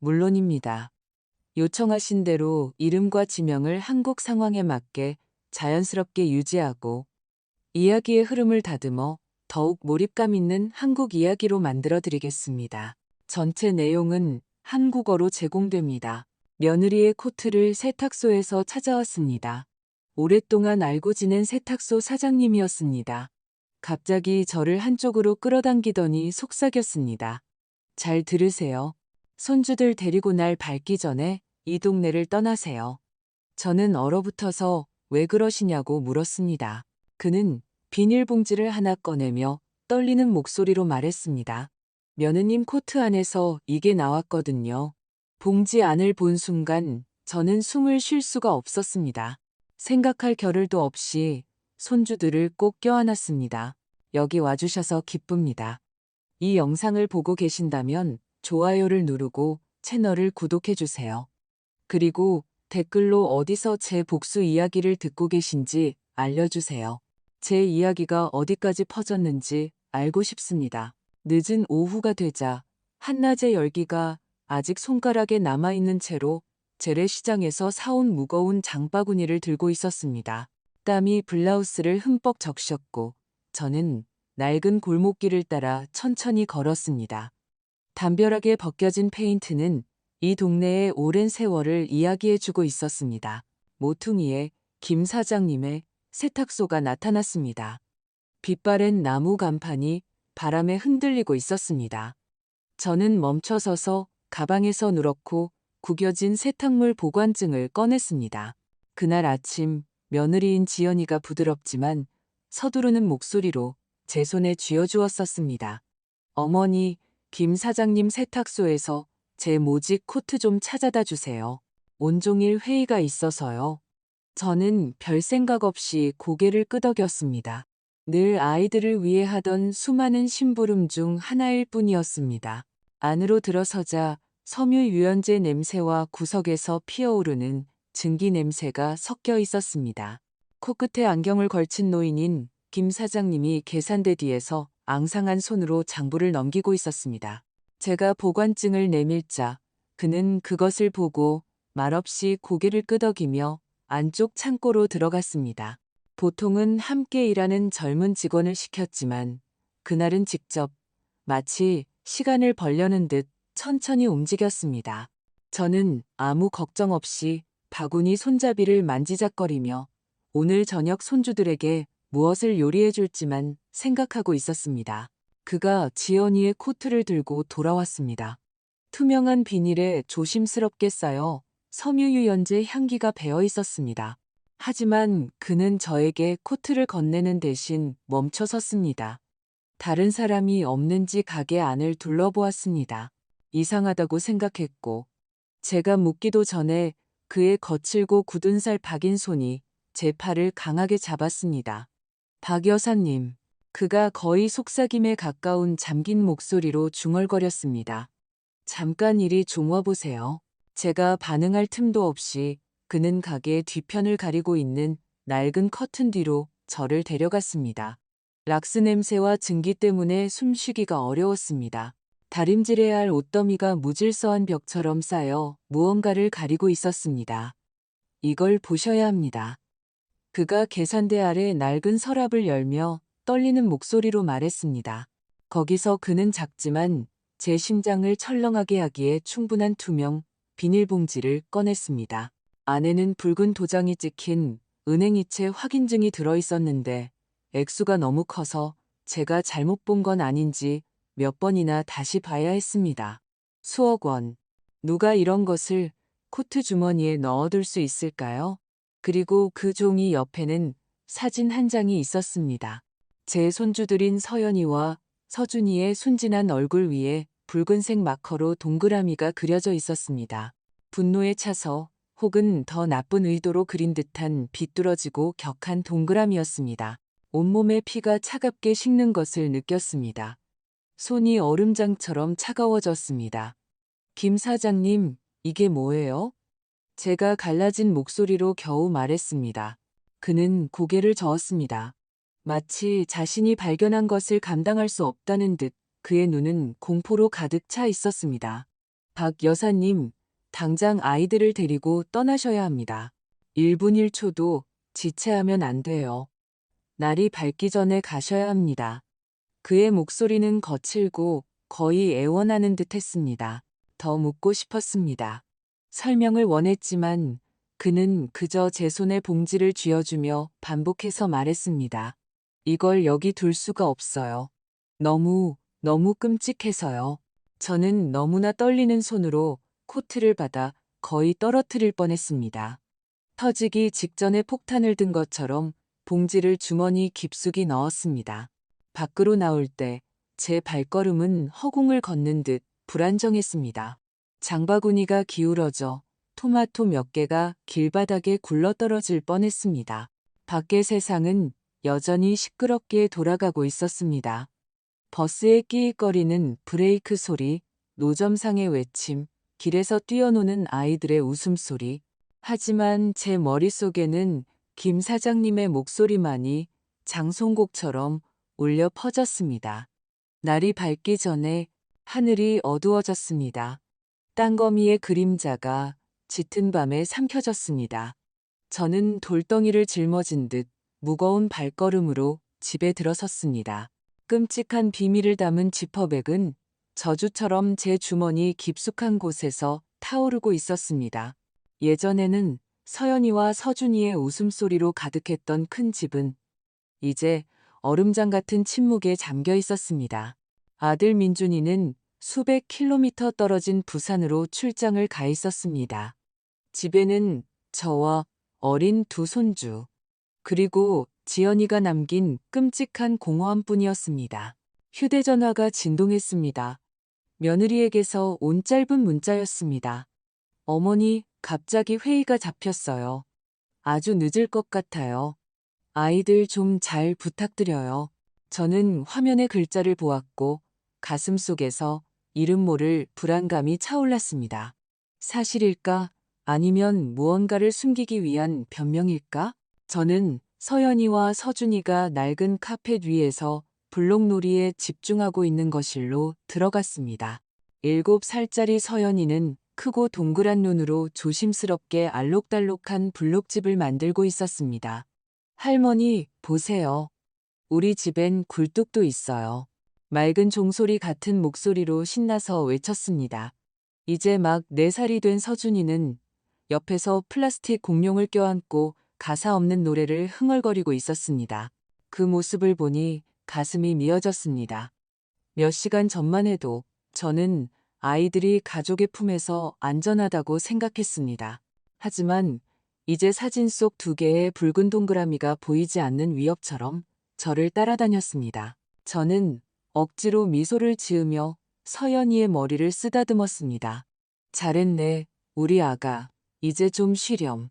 물론입니다. 요청하신 대로 이름과 지명을 한국 상황에 맞게 자연스럽게 유지하고 이야기의 흐름을 다듬어 더욱 몰입감 있는 한국 이야기로 만들어 드리겠습니다. 전체 내용은 한국어로 제공됩니다. 며느리의 코트를 세탁소에서 찾아왔습니다. 오랫동안 알고 지낸 세탁소 사장님이었습니다. 갑자기 저를 한쪽으로 끌어당기더니 속삭였습니다. 잘 들으세요. 손주들 데리고 날 밟기 전에 이 동네를 떠나세요. 저는 얼어붙어서 왜 그러시냐고 물었습니다. 그는 비닐봉지를 하나 꺼내며 떨리는 목소리로 말했습니다. 며느님 코트 안에서 이게 나왔거든요. 봉지 안을 본 순간 저는 숨을 쉴 수가 없었습니다. 생각할 겨를도 없이 손주들을 꼭 껴안았습니다. 여기 와주셔서 기쁩니다. 이 영상을 보고 계신다면 좋아요를 누르고 채널을 구독해주세요. 그리고 댓글로 어디서 제 복수 이야기를 듣고 계신지 알려주세요. 제 이야기가 어디까지 퍼졌는지 알고 싶습니다. 늦은 오후가 되자 한낮의 열기가 아직 손가락에 남아있는 채로 재래시장에서 사온 무거운 장바구니를 들고 있었습니다. 땀이 블라우스를 흠뻑 적셨고 저는 낡은 골목길을 따라 천천히 걸었습니다. 담벼락에 벗겨진 페인트는 이 동네의 오랜 세월을 이야기해주고 있었습니다. 모퉁이에 김 사장님의 세탁소가 나타났습니다. 빛바랜 나무 간판이 바람에 흔들리고 있었습니다. 저는 멈춰서서 가방에서 누렇고 구겨진 세탁물 보관증을 꺼냈습니다. 그날 아침 며느리인 지연이가 부드럽지만 서두르는 목소리로 제 손에 쥐어주었었습니다. 어머니, 김 사장님 세탁소에서 제 모직 코트 좀 찾아다 주세요. 온종일 회의가 있어서요. 저는 별 생각 없이 고개를 끄덕였습니다. 늘 아이들을 위해 하던 수많은 심부름 중 하나일 뿐이었습니다. 안으로 들어서자 섬유유연제 냄새와 구석에서 피어오르는 증기 냄새가 섞여 있었습니다. 코끝에 안경을 걸친 노인인 김 사장님이 계산대 뒤에서 앙상한 손으로 장부를 넘기고 있었습니다. 제가 보관증을 내밀자 그는 그것을 보고 말없이 고개를 끄덕이며 안쪽 창고로 들어갔습니다. 보통은 함께 일하는 젊은 직원을 시켰지만 그날은 직접 마치 시간을 벌려는 듯 천천히 움직였습니다. 저는 아무 걱정 없이 바구니 손잡이를 만지작거리며 오늘 저녁 손주들에게 무엇을 요리해 줄지만 생각하고 있었습니다. 그가 지연이의 코트를 들고 돌아왔습니다. 투명한 비닐에 조심스럽게 쌓여 섬유유연제 향기가 배어 있었습니다. 하지만 그는 저에게 코트를 건네는 대신 멈춰 섰습니다. 다른 사람이 없는지 가게 안을 둘러보았습니다. 이상하다고 생각했고 제가 묻기도 전에 그의 거칠고 굳은 살 박인 손이 제 팔을 강하게 잡았습니다. 박 여사님, 그가 거의 속삭임에 가까운 잠긴 목소리로 중얼거렸습니다. 잠깐 이리 좀 와보세요. 제가 반응할 틈도 없이 그는 가게의 뒤편을 가리고 있는 낡은 커튼 뒤로 저를 데려갔습니다. 락스 냄새와 증기 때문에 숨쉬기가 어려웠습니다. 다림질해야 할 옷더미가 무질서한 벽처럼 쌓여 무언가를 가리고 있었습니다. 이걸 보셔야 합니다. 그가 계산대 아래 낡은 서랍을 열며 떨리는 목소리로 말했습니다. 거기서 그는 작지만 제 심장을 철렁하게 하기에 충분한 투명 비닐봉지를 꺼냈습니다. 안에는 붉은 도장이 찍힌 은행이체 확인증이 들어있었는데 액수가 너무 커서 제가 잘못 본 건 아닌지 몇 번이나 다시 봐야 했습니다. 수억 원. 누가 이런 것을 코트 주머니에 넣어둘 수 있을까요? 그리고 그 종이 옆에는 사진 한 장이 있었습니다. 제 손주들인 서연이와 서준이의 순진한 얼굴 위에 붉은색 마커로 동그라미가 그려져 있었습니다. 분노에 차서 혹은 더 나쁜 의도로 그린 듯한 비뚤어지고 격한 동그라미였습니다. 온몸에 피가 차갑게 식는 것을 느꼈습니다. 손이 얼음장처럼 차가워졌습니다. 김 사장님, 이게 뭐예요? 제가 갈라진 목소리로 겨우 말했습니다. 그는 고개를 저었습니다. 마치 자신이 발견한 것을 감당할 수 없다는 듯 그의 눈은 공포로 가득 차 있었습니다. 박 여사님, 당장 아이들을 데리고 떠나셔야 합니다. 1분 1초도 지체하면 안 돼요. 날이 밝기 전에 가셔야 합니다. 그의 목소리는 거칠고 거의 애원하는 듯 했습니다. 더 묻고 싶었습니다. 설명을 원했지만 그는 그저 제 손에 봉지를 쥐어주며 반복해서 말했습니다. 이걸 여기 둘 수가 없어요. 너무 끔찍해서요. 저는 너무나 떨리는 손으로 코트를 받아 거의 떨어뜨릴 뻔했습니다. 터지기 직전에 폭탄을 든 것처럼 봉지를 주머니 깊숙이 넣었습니다. 밖으로 나올 때 제 발걸음은 허공을 걷는 듯 불안정했습니다. 장바구니가 기울어져 토마토 몇 개가 길바닥에 굴러떨어질 뻔했습니다. 밖의 세상은 여전히 시끄럽게 돌아가고 있었습니다. 버스에 끼익거리는 브레이크 소리, 노점상의 외침, 길에서 뛰어노는 아이들의 웃음소리. 하지만 제 머릿속에는 김 사장님의 목소리만이 장송곡처럼 울려 퍼졌습니다. 날이 밝기 전에 하늘이 어두워졌습니다. 땅거미의 그림자가 짙은 밤에 삼켜졌습니다. 저는 돌덩이를 짊어진 듯 무거운 발걸음으로 집에 들어섰습니다. 끔찍한 비밀을 담은 지퍼백은 저주처럼 제 주머니 깊숙한 곳에서 타오르고 있었습니다. 예전에는 서연이와 서준이의 웃음소리로 가득했던 큰 집은 이제 얼음장 같은 침묵에 잠겨 있었습니다. 아들 민준이는 수백 킬로미터 떨어진 부산으로 출장을 가 있었습니다. 집에는 저와 어린 두 손주, 그리고 지연이가 남긴 끔찍한 공허함뿐이었습니다. 휴대전화가 진동했습니다. 며느리에게서 온 짧은 문자였습니다. 어머니, 갑자기 회의가 잡혔어요. 아주 늦을 것 같아요. 아이들 좀 잘 부탁드려요. 저는 화면의 글자를 보았고 가슴 속에서 이름 모를 불안감이 차올랐습니다. 사실일까? 아니면 무언가를 숨기기 위한 변명일까? 저는 서연이와 서준이가 낡은 카펫 위에서 블록놀이에 집중하고 있는 거실로 들어갔습니다. 7살짜리 서연이는 크고 동그란 눈으로 조심스럽게 알록달록한 블록집을 만들고 있었습니다. 할머니, 보세요. 우리 집엔 굴뚝도 있어요. 맑은 종소리 같은 목소리로 신나서 외쳤습니다. 이제 막 4살이 된 서준이는 옆에서 플라스틱 공룡을 껴안고 가사 없는 노래를 흥얼거리고 있었습니다. 그 모습을 보니 가슴이 미어졌습니다. 몇 시간 전만 해도 저는 아이들이 가족의 품에서 안전하다고 생각했습니다. 하지만 이제 사진 속 2개의 붉은 동그라미가 보이지 않는 위협처럼 저를 따라다녔습니다. 저는 억지로 미소를 지으며 서연이의 머리를 쓰다듬었습니다. 잘했네, 우리 아가. 이제 좀 쉬렴.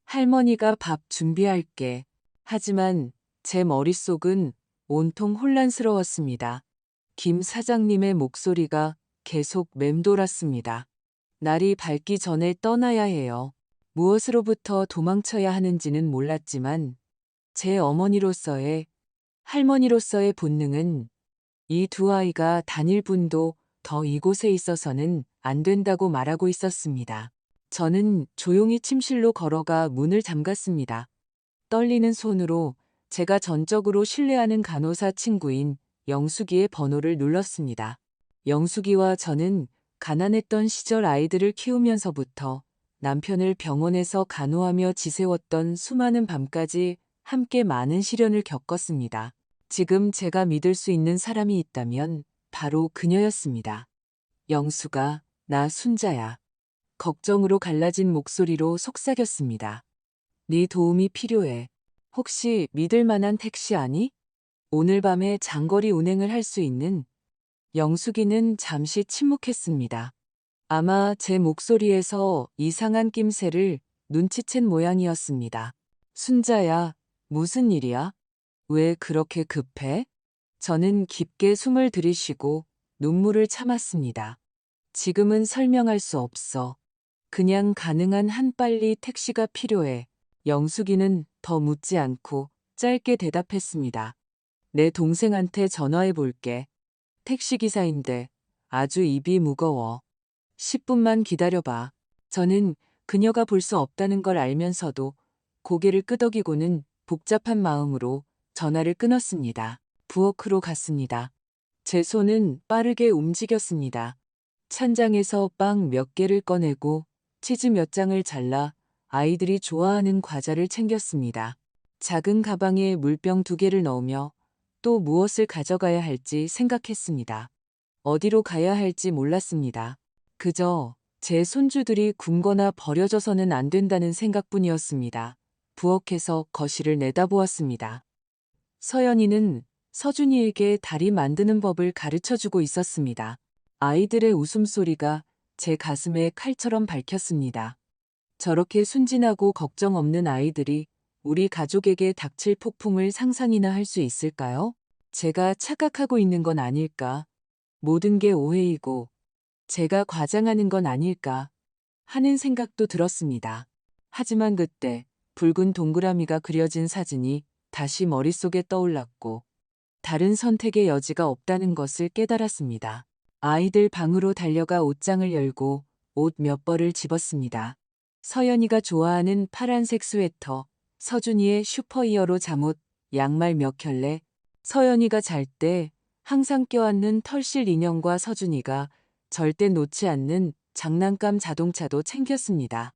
할머니가 밥 준비할게. 하지만 제 머릿속은 온통 혼란스러웠습니다. 김 사장님의 목소리가 계속 맴돌았습니다. 날이 밝기 전에 떠나야 해요. 무엇으로부터 도망쳐야 하는지는 몰랐지만 제 어머니로서의, 할머니로서의 본능은 이 2아이가 단일 분도 더 이곳에 있어서는 안 된다고 말하고 있었습니다. 저는 조용히 침실로 걸어가 문을 잠갔습니다. 떨리는 손으로 제가 전적으로 신뢰하는 간호사 친구인 영숙이의 번호를 눌렀습니다. 영숙이와 저는 가난했던 시절 아이들을 키우면서부터 남편을 병원에서 간호하며 지새웠던 수많은 밤까지 함께 많은 시련을 겪었습니다. 지금 제가 믿을 수 있는 사람이 있다면 바로 그녀였습니다. 영숙아, 나 순자야. 걱정으로 갈라진 목소리로 속삭였습니다. 네 도움이 필요해. 혹시 믿을 만한 택시 아니? 오늘 밤에 장거리 운행을 할 수 있는. 영숙이는 잠시 침묵했습니다. 아마 제 목소리에서 이상한 낌새를 눈치챈 모양이었습니다. 순자야, 무슨 일이야? 왜 그렇게 급해? 저는 깊게 숨을 들이쉬고 눈물을 참았습니다. 지금은 설명할 수 없어. 그냥 가능한 한 빨리 택시가 필요해. 영숙이는 더 묻지 않고 짧게 대답했습니다. 내 동생한테 전화해 볼게. 택시기사인데 아주 입이 무거워. 10분만 기다려봐. 저는 그녀가 볼 수 없다는 걸 알면서도 고개를 끄덕이고는 복잡한 마음으로 전화를 끊었습니다. 부엌으로 갔습니다. 제 손은 빠르게 움직였습니다. 찬장에서 빵 몇 개를 꺼내고 치즈 몇 장을 잘라 아이들이 좋아하는 과자를 챙겼습니다. 작은 가방에 물병 2개를 넣으며 또 무엇을 가져가야 할지 생각했습니다. 어디로 가야 할지 몰랐습니다. 그저 제 손주들이 굶거나 버려져서는 안 된다는 생각뿐이었습니다. 부엌에서 거실을 내다보았습니다. 서연이는 서준이에게 다리 만드는 법을 가르쳐주고 있었습니다. 아이들의 웃음소리가 제 가슴에 칼처럼 박혔습니다. 저렇게 순진하고 걱정 없는 아이들이 우리 가족에게 닥칠 폭풍을 상상이나 할 수 있을까요? 제가 착각하고 있는 건 아닐까? 모든 게 오해이고 제가 과장하는 건 아닐까 하는 생각도 들었습니다. 하지만 그때 붉은 동그라미가 그려진 사진이 다시 머릿속에 떠올랐고 다른 선택의 여지가 없다는 것을 깨달았습니다. 아이들 방으로 달려가 옷장을 열고 옷 몇 벌을 집었습니다. 서연이가 좋아하는 파란색 스웨터, 서준이의 슈퍼히어로 잠옷, 양말 몇 켤레, 서연이가 잘 때 항상 껴안는 털실 인형과 서준이가 절대 놓지 않는 장난감 자동차도 챙겼습니다.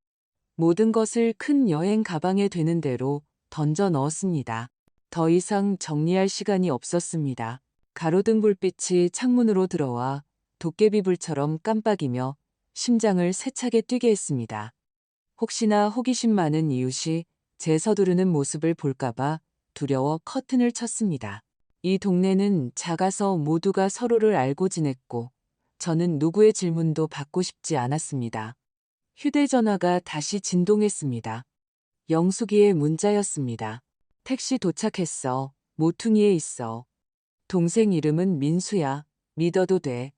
모든 것을 큰 여행 가방에 되는 대로 던져 넣었습니다. 더 이상 정리할 시간이 없었습니다. 가로등 불빛이 창문으로 들어와 도깨비불처럼 깜빡이며 심장을 세차게 뛰게 했습니다. 혹시나 호기심 많은 이웃이 제 서두르는 모습을 볼까봐 두려워 커튼을 쳤습니다. 이 동네는 작아서 모두가 서로를 알고 지냈고 저는 누구의 질문도 받고 싶지 않았습니다. 휴대전화가 다시 진동했습니다. 영숙이의 문자였습니다. 택시 도착했어. 모퉁이에 있어. 동생 이름은 민수야. 믿어도 돼.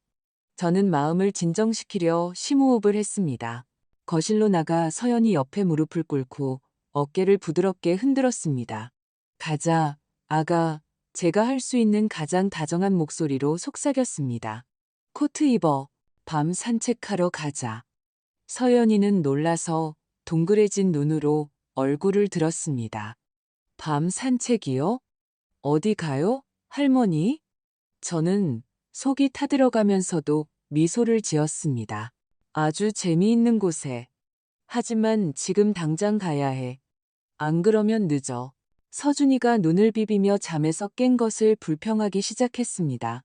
저는 마음을 진정시키려 심호흡을 했습니다. 거실로 나가 서연이 옆에 무릎을 꿇고 어깨를 부드럽게 흔들었습니다. 가자, 아가. 제가 할 수 있는 가장 다정한 목소리로 속삭였습니다. 코트 입어. 밤 산책하러 가자. 서연이는 놀라서 동그래진 눈으로 얼굴을 들었습니다. 밤 산책이요? 어디 가요? 할머니? 저는 속이 타들어가면서도 미소를 지었습니다. 아주 재미있는 곳에. 하지만 지금 당장 가야 해. 안 그러면 늦어. 서준이가 눈을 비비며 잠에서 깬 것을 불평하기 시작했습니다.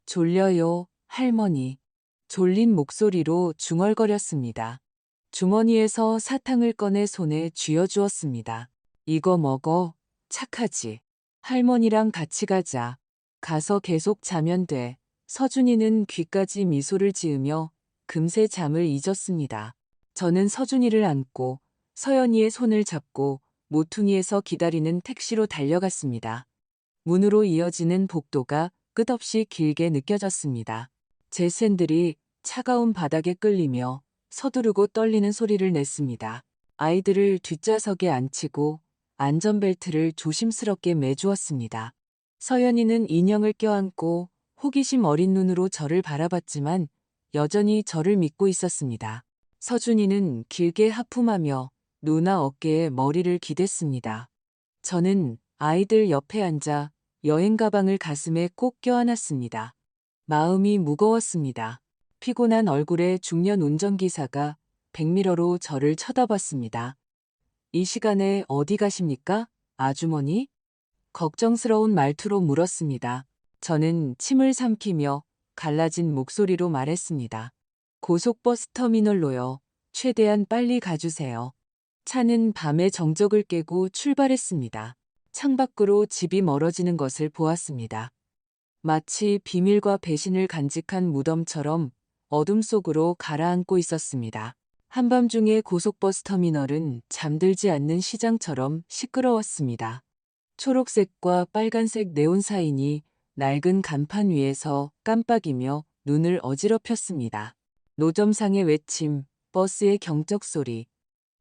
졸려요, 할머니. 졸린 목소리로 중얼거렸습니다. 주머니에서 사탕을 꺼내 손에 쥐어주었습니다. 이거 먹어. 착하지. 할머니랑 같이 가자. 가서 계속 자면 돼. 서준이는 귀까지 미소를 지으며 금세 잠을 잊었습니다. 저는 서준이를 안고 서연이의 손을 잡고 모퉁이에서 기다리는 택시로 달려갔습니다. 문으로 이어지는 복도가 끝없이 길게 느껴졌습니다. 제 샌들이 차가운 바닥에 끌리며 서두르고 떨리는 소리를 냈습니다. 아이들을 뒷좌석에 앉히고 안전벨트를 조심스럽게 매주었습니다. 서연이는 인형을 껴안고 호기심 어린 눈으로 저를 바라봤지만 여전히 저를 믿고 있었습니다. 서준이는 길게 하품하며 누나 어깨에 머리를 기댔습니다. 저는 아이들 옆에 앉아 여행 가방을 가슴에 꼭 껴안았습니다. 마음이 무거웠습니다. 피곤한 얼굴에 중년 운전기사가 백미러로 저를 쳐다봤습니다. 이 시간에 어디 가십니까? 아주머니? 걱정스러운 말투로 물었습니다. 저는 침을 삼키며 갈라진 목소리로 말했습니다. 고속버스 터미널로요. 최대한 빨리 가주세요. 차는 밤의 정적을 깨고 출발했습니다. 창밖으로 집이 멀어지는 것을 보았습니다. 마치 비밀과 배신을 간직한 무덤처럼 어둠 속으로 가라앉고 있었습니다. 한밤중의 고속버스 터미널은 잠들지 않는 시장처럼 시끄러웠습니다. 초록색과 빨간색 네온 사인이 낡은 간판 위에서 깜빡이며 눈을 어지럽혔습니다. 노점상의 외침, 버스의 경적 소리,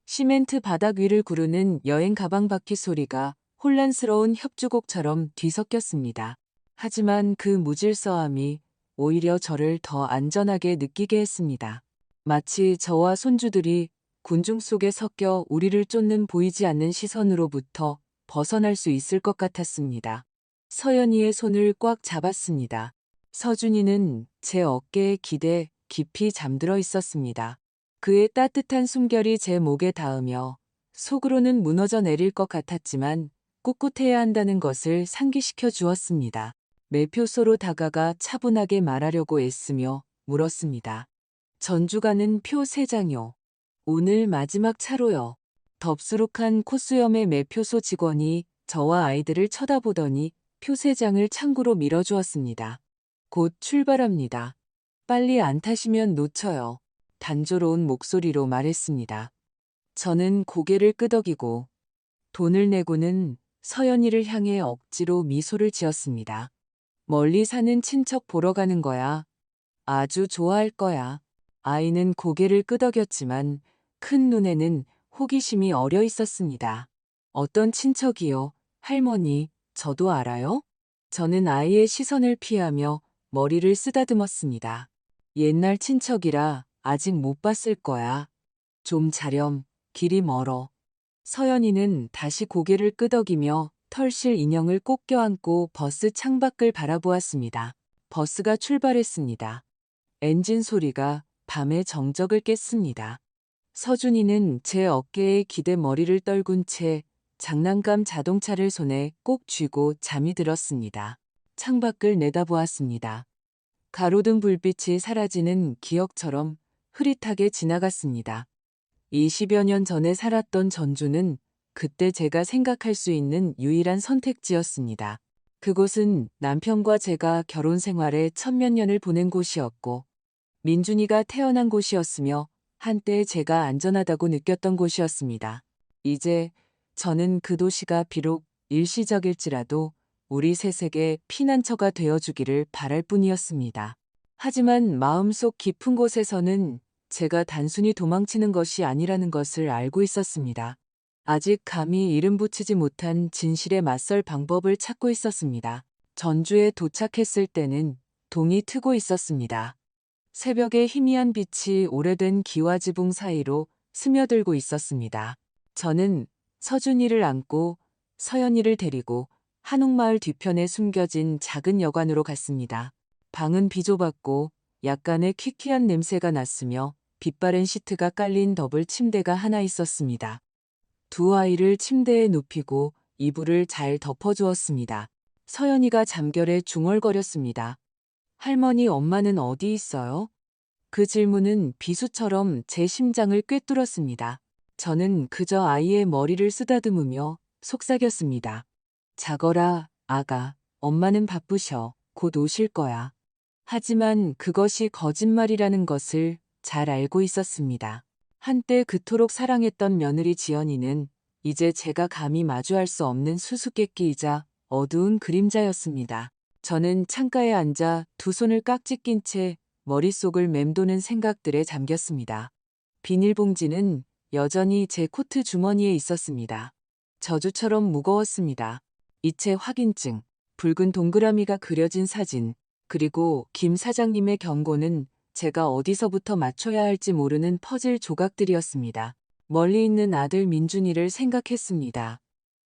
시멘트 바닥 위를 구르는 여행 가방 바퀴 소리가 혼란스러운 협주곡처럼 뒤섞였습니다. 하지만 그 무질서함이 오히려 저를 더 안전하게 느끼게 했습니다. 마치 저와 손주들이 군중 속에 섞여 우리를 쫓는 보이지 않는 시선으로부터 벗어날 수 있을 것 같았습니다. 서연이의 손을 꽉 잡았습니다. 서준이는 제 어깨에 기대 깊이 잠들어 있었습니다. 그의 따뜻한 숨결이 제 목에 닿으며 속으로는 무너져 내릴 것 같았지만 꿋꿋해야 한다는 것을 상기시켜 주었습니다. 매표소로 다가가 차분하게 말하려고 애쓰며 물었습니다. 전주 가는 표 3장요. 오늘 마지막 차로요. 덥수룩한 콧수염의 매표소 직원이 저와 아이들을 쳐다보더니 표 3장을 창구로 밀어주었습니다. 곧 출발합니다. 빨리 안 타시면 놓쳐요. 단조로운 목소리로 말했습니다. 저는 고개를 끄덕이고 돈을 내고는 서연이를 향해 억지로 미소를 지었습니다. 멀리 사는 친척 보러 가는 거야. 아주 좋아할 거야. 아이는 고개를 끄덕였지만 큰 눈에는 호기심이 어려 있었습니다. 어떤 친척이요? 할머니, 저도 알아요? 저는 아이의 시선을 피하며 머리를 쓰다듬었습니다. 옛날 친척이라 아직 못 봤을 거야. 좀 자렴, 길이 멀어. 서연이는 다시 고개를 끄덕이며 털실 인형을 꼭 껴안고 버스 창밖을 바라보았습니다. 버스가 출발했습니다. 엔진 소리가 밤의 정적을 깼습니다. 서준이는 제 어깨에 기대 머리를 떨군 채 장난감 자동차를 손에 꼭 쥐고 잠이 들었습니다. 창밖을 내다보았습니다. 가로등 불빛이 사라지는 기억처럼 흐릿하게 지나갔습니다. 20여 년 전에 살았던 전주는 그때 제가 생각할 수 있는 유일한 선택지였습니다. 그곳은 남편과 제가 결혼 생활에 천몇 년을 보낸 곳이었고 민준이가 태어난 곳이었으며 한때 제가 안전하다고 느꼈던 곳이었습니다. 이제 저는 그 도시가 비록 일시적일지라도 우리 셋에게 피난처가 되어주기를 바랄 뿐이었습니다. 하지만 마음속 깊은 곳에서는 제가 단순히 도망치는 것이 아니라는 것을 알고 있었습니다. 아직 감히 이름 붙이지 못한 진실에 맞설 방법을 찾고 있었습니다. 전주에 도착했을 때는 동이 트고 있었습니다. 새벽의 희미한 빛이 오래된 기와지붕 사이로 스며들고 있었습니다. 저는 서준이를 안고 서연이를 데리고 한옥마을 뒤편에 숨겨진 작은 여관으로 갔습니다. 방은 비좁았고 약간의 퀴퀴한 냄새가 났으며 빛바랜 시트가 깔린 더블 침대가 하나 있었습니다. 두 아이를 침대에 눕히고 이불을 잘 덮어주었습니다. 서연이가 잠결에 중얼거렸습니다. 할머니, 엄마는 어디 있어요? 그 질문은 비수처럼 제 심장을 꿰뚫었습니다. 저는 그저 아이의 머리를 쓰다듬으며 속삭였습니다. 자거라, 아가. 엄마는 바쁘셔. 곧 오실 거야. 하지만 그것이 거짓말이라는 것을 잘 알고 있었습니다. 한때 그토록 사랑했던 며느리 지연이는 이제 제가 감히 마주할 수 없는 수수께끼이자 어두운 그림자였습니다. 저는 창가에 앉아 두 손을 깍지 낀 채 머릿속을 맴도는 생각들에 잠겼습니다. 비닐봉지는 여전히 제 코트 주머니에 있었습니다. 저주처럼 무거웠습니다. 이체 확인증, 붉은 동그라미가 그려진 사진, 그리고 김 사장님의 경고는 제가 어디서부터 맞춰야 할지 모르는 퍼즐 조각들이었습니다. 멀리 있는 아들 민준이를 생각했습니다.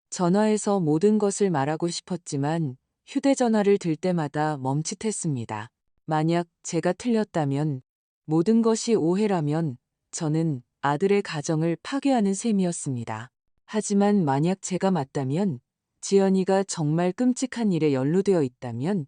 전화해서 모든 것을 말하고 싶었지만 휴대전화를 들 때마다 멈칫했습니다. 만약 제가 틀렸다면, 모든 것이 오해라면 저는 아들의 가정을 파괴하는 셈이었습니다. 하지만 만약 제가 맞다면, 지연이가 정말 끔찍한 일에 연루되어 있다면,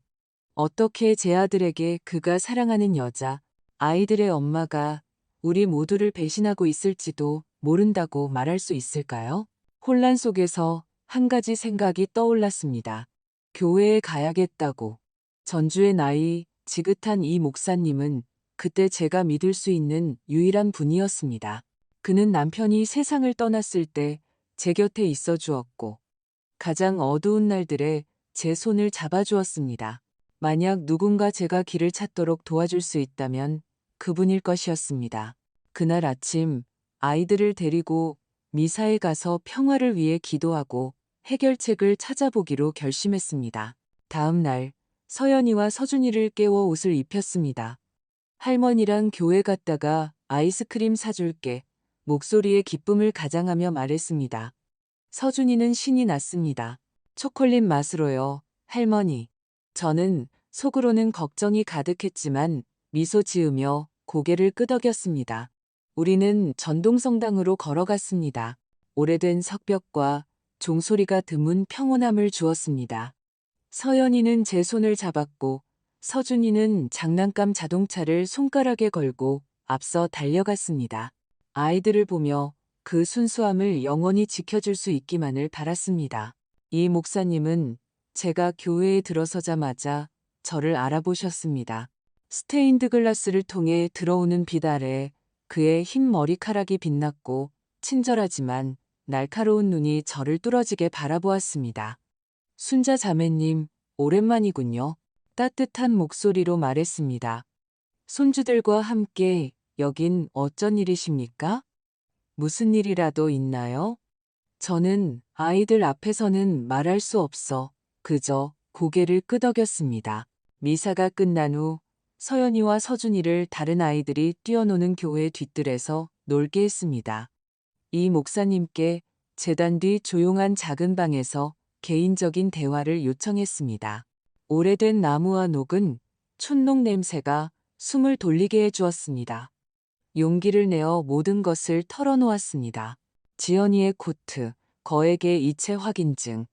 어떻게 제 아들에게 그가 사랑하는 여자, 아이들의 엄마가 우리 모두를 배신하고 있을지도 모른다고 말할 수 있을까요? 혼란 속에서 한 가지 생각이 떠올랐습니다. 교회에 가야겠다고. 전주의 나이 지긋한 이 목사님은 그때 제가 믿을 수 있는 유일한 분이었습니다. 그는 남편이 세상을 떠났을 때 제 곁에 있어 주었고 가장 어두운 날들에 제 손을 잡아주었습니다. 만약 누군가 제가 길을 찾도록 도와줄 수 있다면 그분일 것이었습니다. 그날 아침 아이들을 데리고 미사에 가서 평화를 위해 기도하고 해결책을 찾아보기로 결심했습니다. 다음 날 서연이와 서준이를 깨워 옷을 입혔습니다. 할머니랑 교회 갔다가 아이스크림 사줄게. 목소리에 기쁨을 가장하며 말했습니다. 서준이는 신이 났습니다. 초콜릿 맛으로요, 할머니. 저는 속으로는 걱정이 가득했지만 미소 지으며 고개를 끄덕였습니다. 우리는 전동성당으로 걸어갔습니다. 오래된 석벽과 종소리가 드문 평온함을 주었습니다. 서연이는 제 손을 잡았고 서준이는 장난감 자동차를 손가락에 걸고 앞서 달려갔습니다. 아이들을 보며 그 순수함을 영원히 지켜줄 수 있기만을 바랐습니다. 이 목사님은 제가 교회에 들어서자마자 저를 알아보셨습니다. 스테인드 글라스를 통해 들어오는 빛 아래 그의 흰 머리카락이 빛났고 친절하지만 날카로운 눈이 저를 뚫어지게 바라보았습니다. 순자 자매님, 오랜만이군요. 따뜻한 목소리로 말했습니다. 손주들과 함께 여긴 어쩐 일이십니까? 무슨 일이라도 있나요? 저는 아이들 앞에서는 말할 수 없어 그저 고개를 끄덕였습니다. 미사가 끝난 후 서연이와 서준이를 다른 아이들이 뛰어노는 교회 뒷뜰에서 놀게 했습니다. 이 목사님께 제단 뒤 조용한 작은 방에서 개인적인 대화를 요청했습니다. 오래된 나무와 녹은 촛농 냄새가 숨을 돌리게 해주었습니다. 용기를 내어 모든 것을 털어놓았습니다. 지연이의 코트, 거액의 이체 확인증,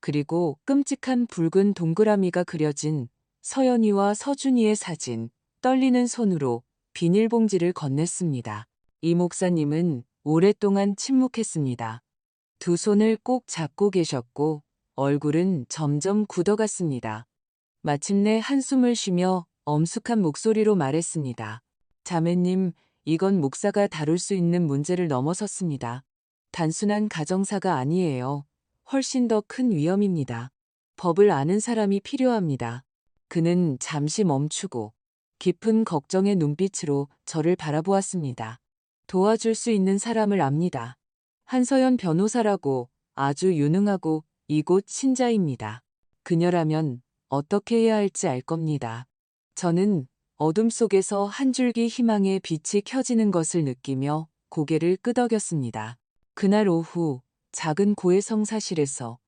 그리고 끔찍한 붉은 동그라미가 그려진 서연이와 서준이의 사진, 떨리는 손으로 비닐봉지를 건넸습니다. 이 목사님은 오랫동안 침묵했습니다. 두 손을 꼭 잡고 계셨고 얼굴은 점점 굳어갔습니다. 마침내 한숨을 쉬며 엄숙한 목소리로 말했습니다. 자매님, 이건 목사가 다룰 수 있는 문제를 넘어섰습니다. 단순한 가정사가 아니에요. 훨씬 더 큰 위험입니다. 법을 아는 사람이 필요합니다. 그는 잠시 멈추고 깊은 걱정의 눈빛으로 저를 바라보았습니다. 도와줄 수 있는 사람을 압니다. 한서연 변호사라고 아주 유능하고 이곳 신자입니다. 그녀라면 어떻게 해야 할지 알 겁니다. 저는 어둠 속에서 한 줄기 희망의 빛이 켜지는 것을 느끼며 고개를 끄덕였습니다. 그날 오후 작은 고해성 사실에서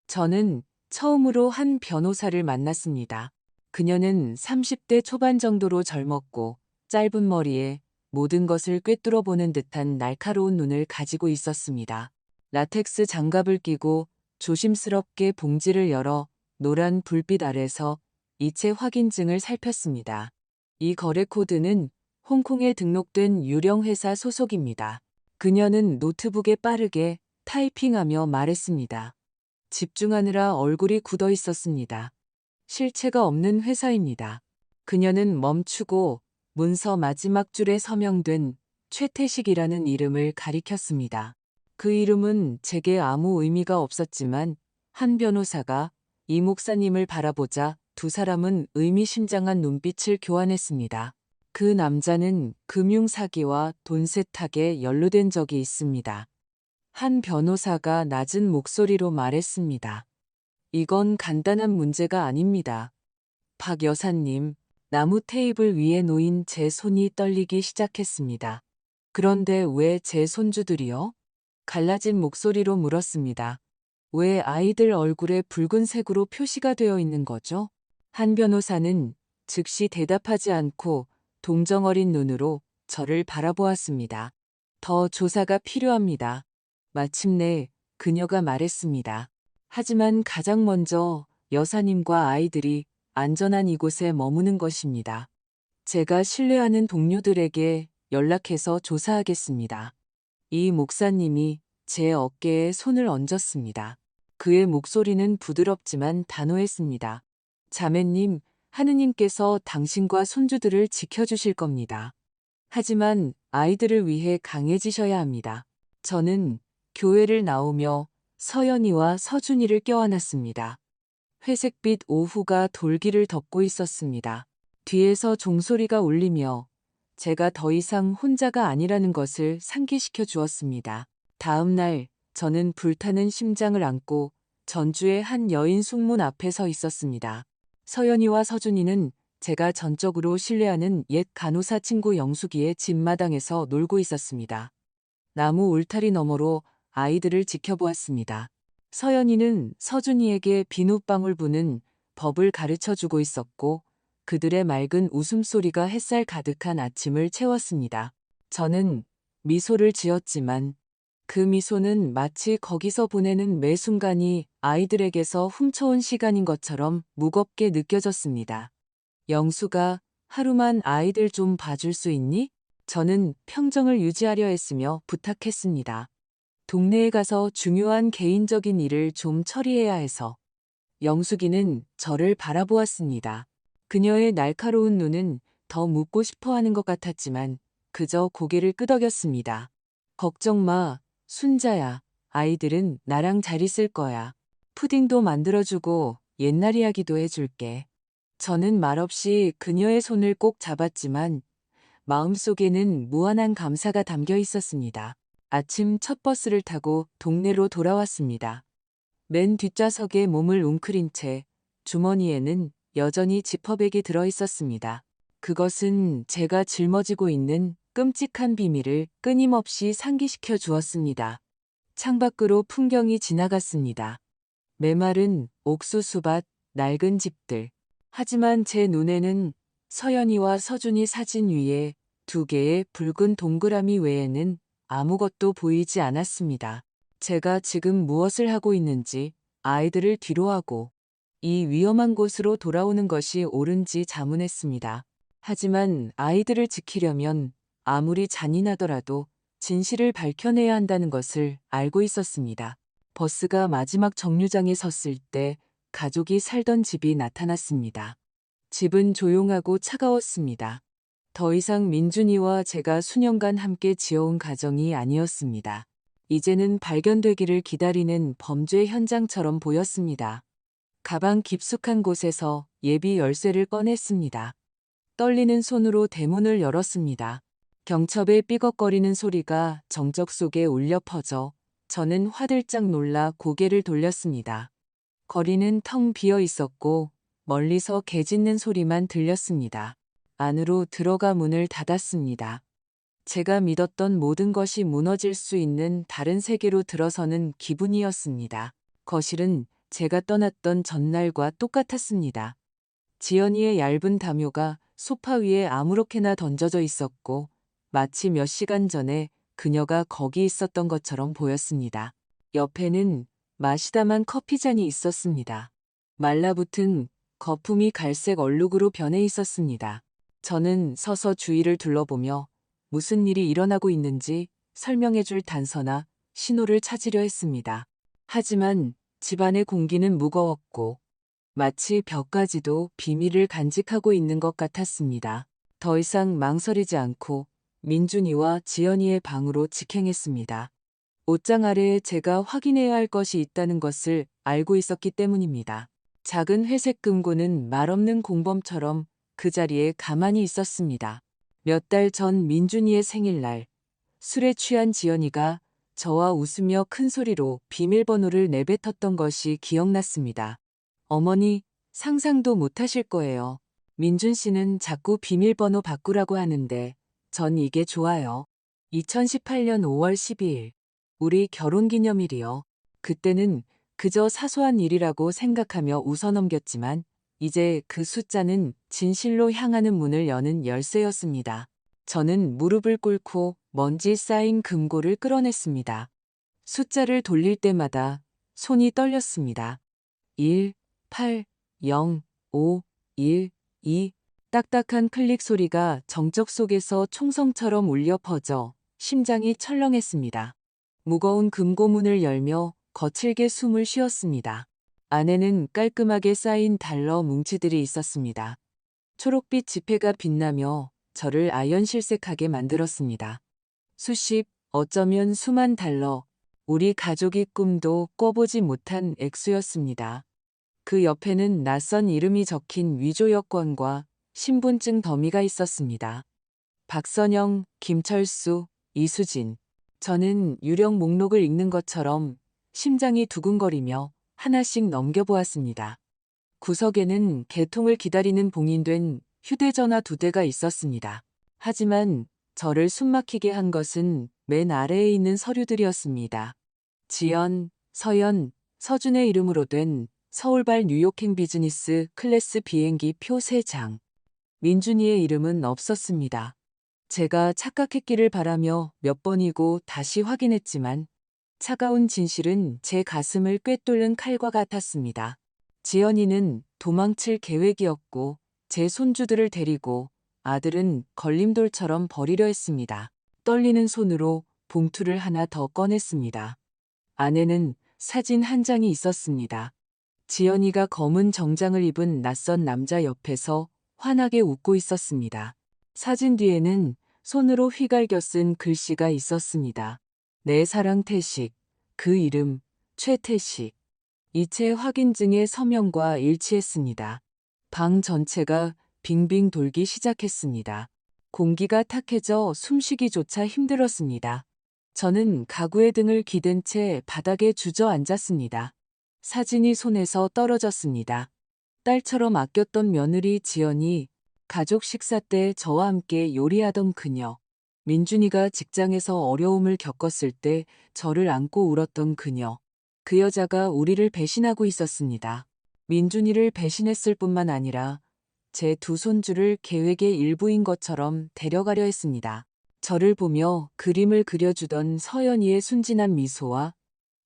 저는 처음으로 한 변호사를 만났습니다. 그녀는 30대 초반 정도로 젊었고 짧은 머리에 모든 것을 꿰뚫어 보는 듯한 날카로운 눈을 가지고 있었습니다. 라텍스 장갑을 끼고 조심스럽게 봉지를 열어 노란 불빛 아래서 이체 확인증을 살폈습니다. 이 거래 코드는 홍콩에 등록된 유령 회사 소속입니다. 그녀는 노트북에 빠르게 타이핑하며 말했습니다. 집중하느라 얼굴이 굳어 있었습니다. 실체가 없는 회사입니다. 그녀는 멈추고 문서 마지막 줄에 서명된 최태식이라는 이름을 가리켰습니다. 그 이름은 제게 아무 의미가 없었지만 한 변호사가 이 목사님을 바라보자 두 사람은 의미심장한 눈빛을 교환했습니다. 그 남자는 금융사기와 돈 세탁에 연루된 적이 있습니다. 한 변호사가 낮은 목소리로 말했습니다. 이건 간단한 문제가 아닙니다. 박 여사님, 나무 테이블 위에 놓인 제 손이 떨리기 시작했습니다. 그런데 왜 제 손주들이요? 갈라진 목소리로 물었습니다. 왜 아이들 얼굴에 붉은색으로 표시가 되어 있는 거죠? 한 변호사는 즉시 대답하지 않고 동정어린 눈으로 저를 바라보았습니다. 더 조사가 필요합니다. 마침내 그녀가 말했습니다. 하지만 가장 먼저 여사님과 아이들이 안전한 이곳에 머무는 것입니다. 제가 신뢰하는 동료들에게 연락해서 조사하겠습니다. 이 목사님이 제 어깨에 손을 얹었습니다. 그의 목소리는 부드럽지만 단호했습니다. 자매님, 하느님께서 당신과 손주들을 지켜주실 겁니다. 하지만 아이들을 위해 강해지셔야 합니다. 저는 교회를 나오며 서연이와 서준이를 껴안았습니다. 회색빛 오후가 돌기를 덮고 있었습니다. 뒤에서 종소리가 울리며 제가 더 이상 혼자가 아니라는 것을 상기시켜 주었습니다. 다음 날 저는 불타는 심장을 안고 전주의 한 여인 숙문 앞에 서 있었습니다. 서연이와 서준이는 제가 전적으로 신뢰하는 옛 간호사 친구 영숙이의 집 마당에서 놀고 있었습니다. 나무 울타리 너머로 아이들을 지켜보았습니다. 서연이는 서준이에게 비눗방울 부는 법을 가르쳐주고 있었고 그들의 맑은 웃음소리가 햇살 가득한 아침을 채웠습니다. 저는 미소를 지었지만 그 미소는 마치 거기서 보내는 매 순간이 아이들에게서 훔쳐온 시간인 것처럼 무겁게 느껴졌습니다. 영수가 하루만 아이들 좀 봐줄 수 있니? 저는 평정을 유지하려 했으며 부탁했습니다. 동네에 가서 중요한 개인적인 일을 좀 처리해야 해서. 영숙이는 저를 바라보았습니다. 그녀의 날카로운 눈은 더 묻고 싶어 하는 것 같았지만 그저 고개를 끄덕였습니다. 걱정 마, 순자야. 아이들은 나랑 잘 있을 거야. 푸딩도 만들어주고 옛날 이야기도 해줄게. 저는 말없이 그녀의 손을 꼭 잡았지만 마음속에는 무한한 감사가 담겨 있었습니다. 아침 첫 버스를 타고 동네로 돌아왔습니다. 맨 뒷좌석에 몸을 웅크린 채 주머니에는 여전히 지퍼백이 들어 있었습니다. 그것은 제가 짊어지고 있는 끔찍한 비밀을 끊임없이 상기시켜 주었습니다. 창밖으로 풍경이 지나갔습니다. 메마른 옥수수밭, 낡은 집들. 하지만 제 눈에는 서연이와 서준이 사진 위에 2개의 붉은 동그라미 외에는 아무것도 보이지 않았습니다. 제가 지금 무엇을 하고 있는지, 아이들을 뒤로하고 이 위험한 곳으로 돌아오는 것이 옳은지 자문했습니다. 하지만 아이들을 지키려면 아무리 잔인하더라도 진실을 밝혀내야 한다는 것을 알고 있었습니다. 버스가 마지막 정류장에 섰을 때 가족이 살던 집이 나타났습니다. 집은 조용하고 차가웠습니다. 더 이상 민준이와 제가 수년간 함께 지어온 가정이 아니었습니다. 이제는 발견되기를 기다리는 범죄 현장처럼 보였습니다. 가방 깊숙한 곳에서 예비 열쇠를 꺼냈습니다. 떨리는 손으로 대문을 열었습니다. 경첩의 삐걱거리는 소리가 정적 속에 울려 퍼져 저는 화들짝 놀라 고개를 돌렸습니다. 거리는 텅 비어 있었고 멀리서 개 짖는 소리만 들렸습니다. 안으로 들어가 문을 닫았습니다. 제가 믿었던 모든 것이 무너질 수 있는 다른 세계로 들어서는 기분이었습니다. 거실은 제가 떠났던 전날과 똑같았습니다. 지연이의 얇은 담요가 소파 위에 아무렇게나 던져져 있었고 마치 몇 시간 전에 그녀가 거기 있었던 것처럼 보였습니다. 옆에는 마시다만 커피잔이 있었습니다. 말라붙은 거품이 갈색 얼룩으로 변해 있었습니다. 저는 서서 주위를 둘러보며 무슨 일이 일어나고 있는지 설명해줄 단서나 신호를 찾으려 했습니다. 하지만 집안의 공기는 무거웠고 마치 벽까지도 비밀을 간직하고 있는 것 같았습니다. 더 이상 망설이지 않고 민준이와 지연이의 방으로 직행했습니다. 옷장 아래에 제가 확인해야 할 것이 있다는 것을 알고 있었기 때문입니다. 작은 회색 금고는 말없는 공범처럼 그 자리에 가만히 있었습니다. 몇 달 전 민준이의 생일날, 술에 취한 지연이가 저와 웃으며 큰 소리로 비밀번호를 내뱉었던 것이 기억났습니다. 어머니, 상상도 못하실 거예요. 민준 씨는 자꾸 비밀번호 바꾸라고 하는데 전 이게 좋아요. 2018년 5월 12일, 우리 결혼기념일이요. 그때는 그저 사소한 일이라고 생각하며 웃어넘겼지만 이제 그 숫자는 진실로 향하는 문을 여는 열쇠였습니다. 저는 무릎을 꿇고 먼지 쌓인 금고를 끌어냈습니다. 숫자를 돌릴 때마다 손이 떨렸습니다. 1, 8, 0, 5, 1, 2. 딱딱한 클릭 소리가 정적 속에서 총성처럼 울려 퍼져 심장이 철렁했습니다. 무거운 금고문을 열며 거칠게 숨을 쉬었습니다. 안에는 깔끔하게 쌓인 달러 뭉치들이 있었습니다. 초록빛 지폐가 빛나며 저를 아연실색하게 만들었습니다. 수십, 어쩌면 수만 달러, 우리 가족의 꿈도 꿔보지 못한 액수였습니다. 그 옆에는 낯선 이름이 적힌 위조 여권과 신분증 더미가 있었습니다. 박선영, 김철수, 이수진. 저는 유령 목록을 읽는 것처럼 심장이 두근거리며 하나씩 넘겨보았습니다. 구석에는 개통을 기다리는 봉인된 휴대전화 2대가 있었습니다. 하지만 저를 숨막히게 한 것은 맨 아래에 있는 서류들이었습니다. 지연, 서연, 서준의 이름으로 된 서울발 뉴욕행 비즈니스 클래스 비행기 표 3장. 민준이의 이름은 없었습니다. 제가 착각했기를 바라며 몇 번이고 다시 확인했지만 차가운 진실은 제 가슴을 꿰뚫는 칼과 같았습니다. 지연이는 도망칠 계획이었고 제 손주들을 데리고 아들은 걸림돌처럼 버리려 했습니다. 떨리는 손으로 봉투를 하나 더 꺼냈습니다. 안에는 사진 한 장이 있었습니다. 지연이가 검은 정장을 입은 낯선 남자 옆에서 환하게 웃고 있었습니다. 사진 뒤에는 손으로 휘갈겨 쓴 글씨가 있었습니다. 내 사랑 태식, 그 이름 최태식. 이체 확인증의 서명과 일치했습니다. 방 전체가 빙빙 돌기 시작했습니다. 공기가 탁해져 숨쉬기조차 힘들었습니다. 저는 가구의 등을 기댄 채 바닥에 주저앉았습니다. 사진이 손에서 떨어졌습니다. 딸처럼 아꼈던 며느리 지연이, 가족 식사 때 저와 함께 요리하던 그녀, 민준이가 직장에서 어려움을 겪었을 때 저를 안고 울었던 그녀, 그 여자가 우리를 배신하고 있었습니다. 민준이를 배신했을 뿐만 아니라 제 2 손주를 계획의 일부인 것처럼 데려가려 했습니다. 저를 보며 그림을 그려주던 서연이의 순진한 미소와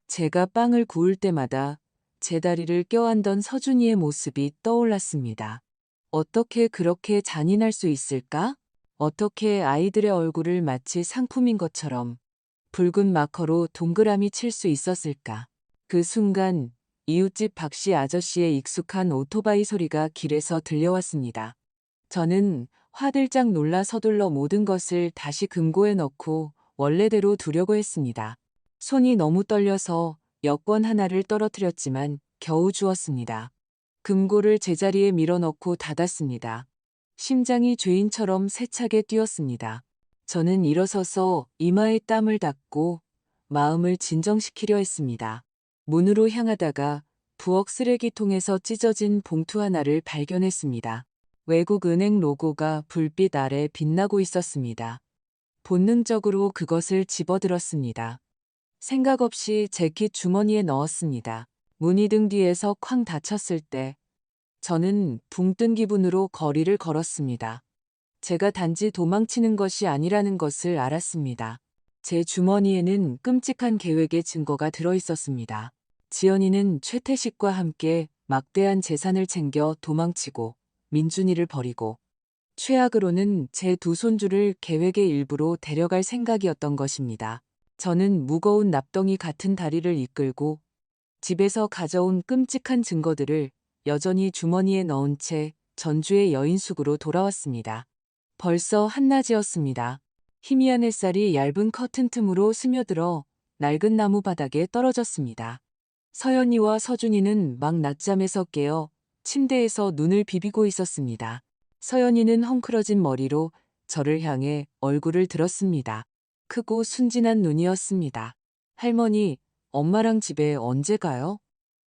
제가 빵을 구울 때마다 제 다리를 껴안던 서준이의 모습이 떠올랐습니다. 어떻게 그렇게 잔인할 수 있을까? 어떻게 아이들의 얼굴을 마치 상품인 것처럼 붉은 마커로 동그라미 칠 수 있었을까? 그 순간 이웃집 박씨 아저씨의 익숙한 오토바이 소리가 길에서 들려왔습니다. 저는 화들짝 놀라 서둘러 모든 것을 다시 금고에 넣고 원래대로 두려고 했습니다. 손이 너무 떨려서 여권 하나를 떨어뜨렸지만 겨우 주웠습니다. 금고를 제자리에 밀어넣고 닫았습니다. 심장이 죄인처럼 세차게 뛰었습니다. 저는 일어서서 이마에 땀을 닦고 마음을 진정시키려 했습니다. 문으로 향하다가 부엌 쓰레기통에서 찢어진 봉투 하나를 발견했습니다. 외국 은행 로고가 불빛 아래 빛나고 있었습니다. 본능적으로 그것을 집어들었습니다. 생각 없이 재킷 주머니에 넣었습니다. 문이 등 뒤에서 쾅 닫혔을 때 저는 붕 뜬 기분으로 거리를 걸었습니다. 제가 단지 도망치는 것이 아니라는 것을 알았습니다. 제 주머니에는 끔찍한 계획의 증거가 들어 있었습니다. 지연이는 최태식과 함께 막대한 재산을 챙겨 도망치고 민준이를 버리고 최악으로는 제 2 손주를 계획의 일부로 데려갈 생각이었던 것입니다. 저는 무거운 납덩이 같은 다리를 이끌고 집에서 가져온 끔찍한 증거들을 여전히 주머니에 넣은 채 전주의 여인숙으로 돌아왔습니다. 벌써 한낮이었습니다. 희미한 햇살이 얇은 커튼 틈으로 스며들어 낡은 나무 바닥에 떨어졌습니다. 서연이와 서준이는 막 낮잠에서 깨어 침대에서 눈을 비비고 있었습니다. 서연이는 헝클어진 머리로 저를 향해 얼굴을 들었습니다. 크고 순진한 눈이었습니다. 할머니, 엄마랑 집에 언제 가요?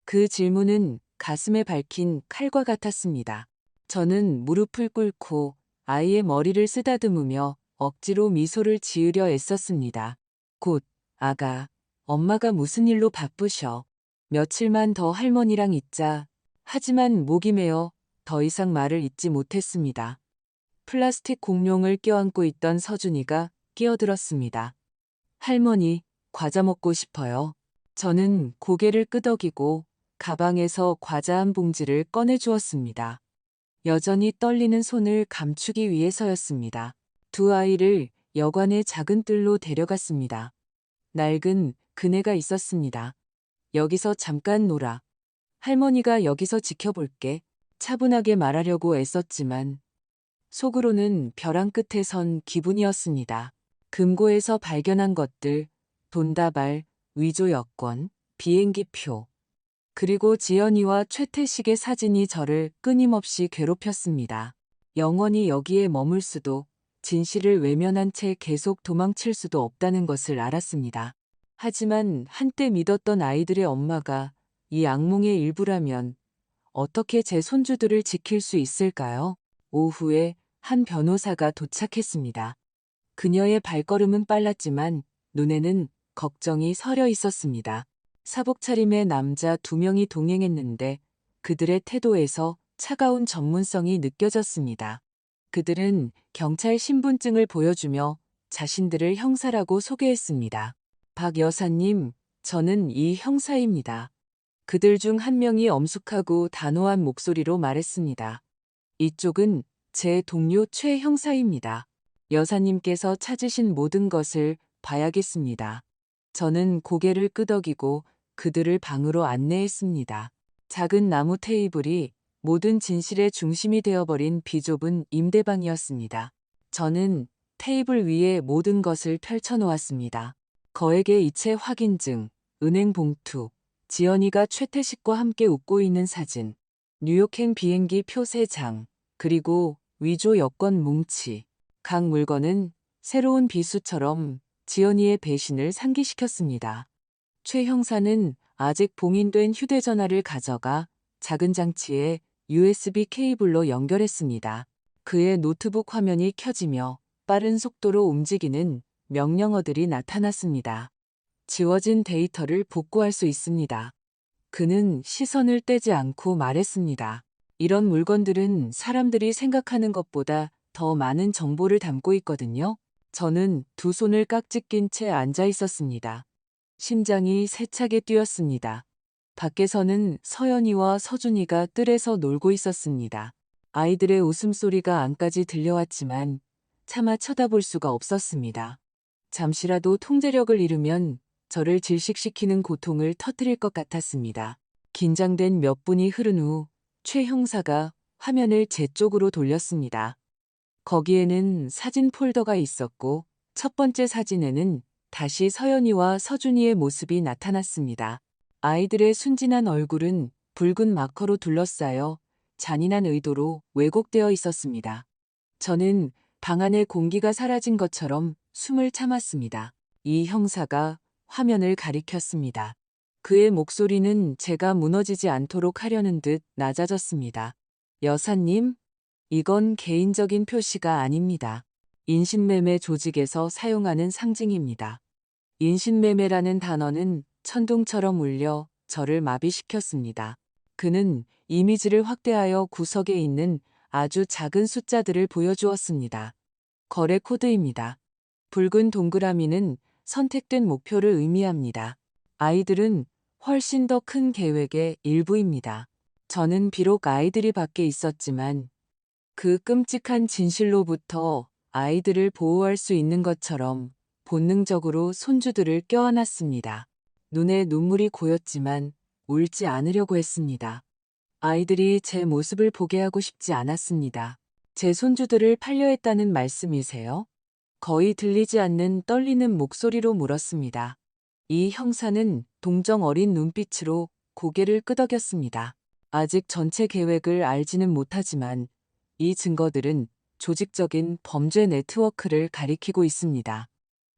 그 질문은 가슴에 박힌 칼과 같았습니다. 저는 무릎을 꿇고 아이의 머리를 쓰다듬으며 억지로 미소를 지으려 애썼습니다. 곧, 아가, 엄마가 무슨 일로 바쁘셔. 며칠만 더 할머니랑 있자. 하지만 목이 메어 더 이상 말을 잇지 못했습니다. 플라스틱 공룡을 껴안고 있던 서준이가 끼어들었습니다. 할머니, 과자 먹고 싶어요. 저는 고개를 끄덕이고 가방에서 과자 한 봉지를 꺼내주었습니다. 여전히 떨리는 손을 감추기 위해서였습니다. 2 아이를 여관의 작은 뜰로 데려갔습니다. 낡은 그네가 있었습니다. 여기서 잠깐 놀아. 할머니가 여기서 지켜볼게. 차분하게 말하려고 애썼지만 속으로는 벼랑 끝에 선 기분이었습니다. 금고에서 발견한 것들, 돈다발, 위조 여권, 비행기표, 그리고 지연이와 최태식의 사진이 저를 끊임없이 괴롭혔습니다. 영원히 여기에 머물 수도, 진실을 외면한 채 계속 도망칠 수도 없다는 것을 알았습니다. 하지만 한때 믿었던 아이들의 엄마가 이 악몽의 일부라면 어떻게 제 손주들을 지킬 수 있을까요? 오후에 한 변호사가 도착했습니다. 그녀의 발걸음은 빨랐지만 눈에는 걱정이 서려 있었습니다. 사복 차림의 남자 2명이 동행했는데 그들의 태도에서 차가운 전문성이 느껴졌습니다. 그들은 경찰 신분증을 보여주며 자신들을 형사라고 소개했습니다. 박 여사님, 저는 이 형사입니다. 그들 중 한 명이 엄숙하고 단호한 목소리로 말했습니다. 이쪽은 제 동료 최 형사입니다. 여사님께서 찾으신 모든 것을 봐야겠습니다. 저는 고개를 끄덕이고 그들을 방으로 안내했습니다. 작은 나무 테이블이 모든 진실의 중심이 되어버린 비좁은 임대방이었습니다. 저는 테이블 위에 모든 것을 펼쳐놓았습니다. 거액의 이체 확인증, 은행 봉투, 지연이가 최태식과 함께 웃고 있는 사진, 뉴욕행 비행기 표 3장, 그리고 위조 여권 뭉치. 각 물건은 새로운 비수처럼 지연이의 배신을 상기시켰습니다. 최 형사는 아직 봉인된 휴대전화를 가져가 작은 장치에 USB 케이블로 연결했습니다. 그의 노트북 화면이 켜지며 빠른 속도로 움직이는 명령어들이 나타났습니다. 지워진 데이터를 복구할 수 있습니다. 그는 시선을 떼지 않고 말했습니다. 이런 물건들은 사람들이 생각하는 것보다 더 많은 정보를 담고 있거든요. 저는 2손을 깍지 낀 채 앉아 있었습니다. 심장이 세차게 뛰었습니다. 밖에서는 서연이와 서준이가 뜰에서 놀고 있었습니다. 아이들의 웃음소리가 안까지 들려왔지만 차마 쳐다볼 수가 없었습니다. 잠시라도 통제력을 잃으면 저를 질식시키는 고통을 터뜨릴 것 같았습니다. 긴장된 몇 분이 흐른 후 최 형사가 화면을 제 쪽으로 돌렸습니다. 거기에는 사진 폴더가 있었고 첫 번째 사진에는 다시 서연이와 서준이의 모습이 나타났습니다. 아이들의 순진한 얼굴은 붉은 마커로 둘러싸여 잔인한 의도로 왜곡되어 있었습니다. 저는 방 안의 공기가 사라진 것처럼 숨을 참았습니다. 이 형사가 화면을 가리켰습니다. 그의 목소리는 제가 무너지지 않도록 하려는 듯 낮아졌습니다. 여사님, 이건 개인적인 표시가 아닙니다. 인신매매 조직에서 사용하는 상징입니다. 인신매매라는 단어는 천둥처럼 울려 저를 마비시켰습니다. 그는 이미지를 확대하여 구석에 있는 아주 작은 숫자들을 보여주었습니다. 거래 코드입니다. 붉은 동그라미는 선택된 목표를 의미합니다. 아이들은 훨씬 더 큰 계획의 일부입니다. 저는 비록 아이들이 밖에 있었지만 그 끔찍한 진실로부터 아이들을 보호할 수 있는 것처럼 본능적으로 손주들을 껴안았습니다. 눈에 눈물이 고였지만 울지 않으려고 했습니다. 아이들이 제 모습을 보게 하고 싶지 않았습니다. 제 손주들을 팔려했다는 말씀이세요? 거의 들리지 않는 떨리는 목소리로 물었습니다. 이 형사는 동정 어린 눈빛으로 고개를 끄덕였습니다. 아직 전체 계획을 알지는 못하지만 이 증거들은 조직적인 범죄 네트워크를 가리키고 있습니다.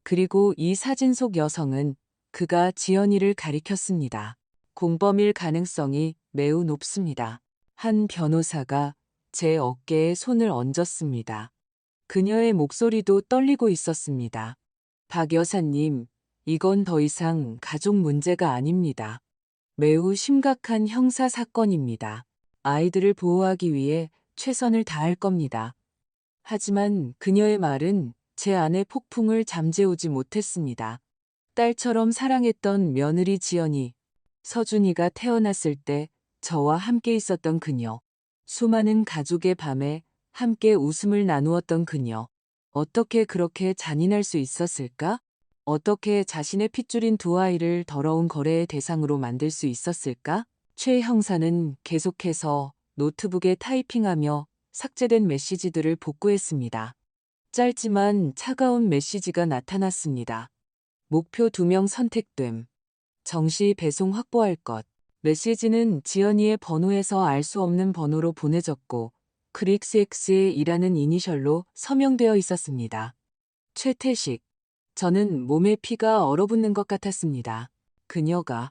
그리고 이 사진 속 여성은 그가 지연이를 가리켰습니다. 공범일 가능성이 매우 높습니다. 한 변호사가 제 어깨에 손을 얹었습니다. 그녀의 목소리도 떨리고 있었습니다. 박 여사님, 이건 더 이상 가족 문제가 아닙니다. 매우 심각한 형사 사건입니다. 아이들을 보호하기 위해 최선을 다할 겁니다. 하지만 그녀의 말은 제 안의 폭풍을 잠재우지 못했습니다. 딸처럼 사랑했던 며느리 지연이, 서준이가 태어났을 때 저와 함께 있었던 그녀, 수많은 가족의 밤에 함께 웃음을 나누었던 그녀. 어떻게 그렇게 잔인할 수 있었을까? 어떻게 자신의 핏줄인 2아이를 더러운 거래의 대상으로 만들 수 있었을까? 최 형사는 계속해서 노트북에 타이핑하며 삭제된 메시지들을 복구했습니다. 짧지만 차가운 메시지가 나타났습니다. 목표 2명 선택됨. 정시 배송 확보할 것. 메시지는 지연이의 번호에서 알 수 없는 번호로 보내졌고 크릭스X이라는 이니셜로 서명되어 있었습니다. 최태식. 저는 몸에 피가 얼어붙는 것 같았습니다. 그녀가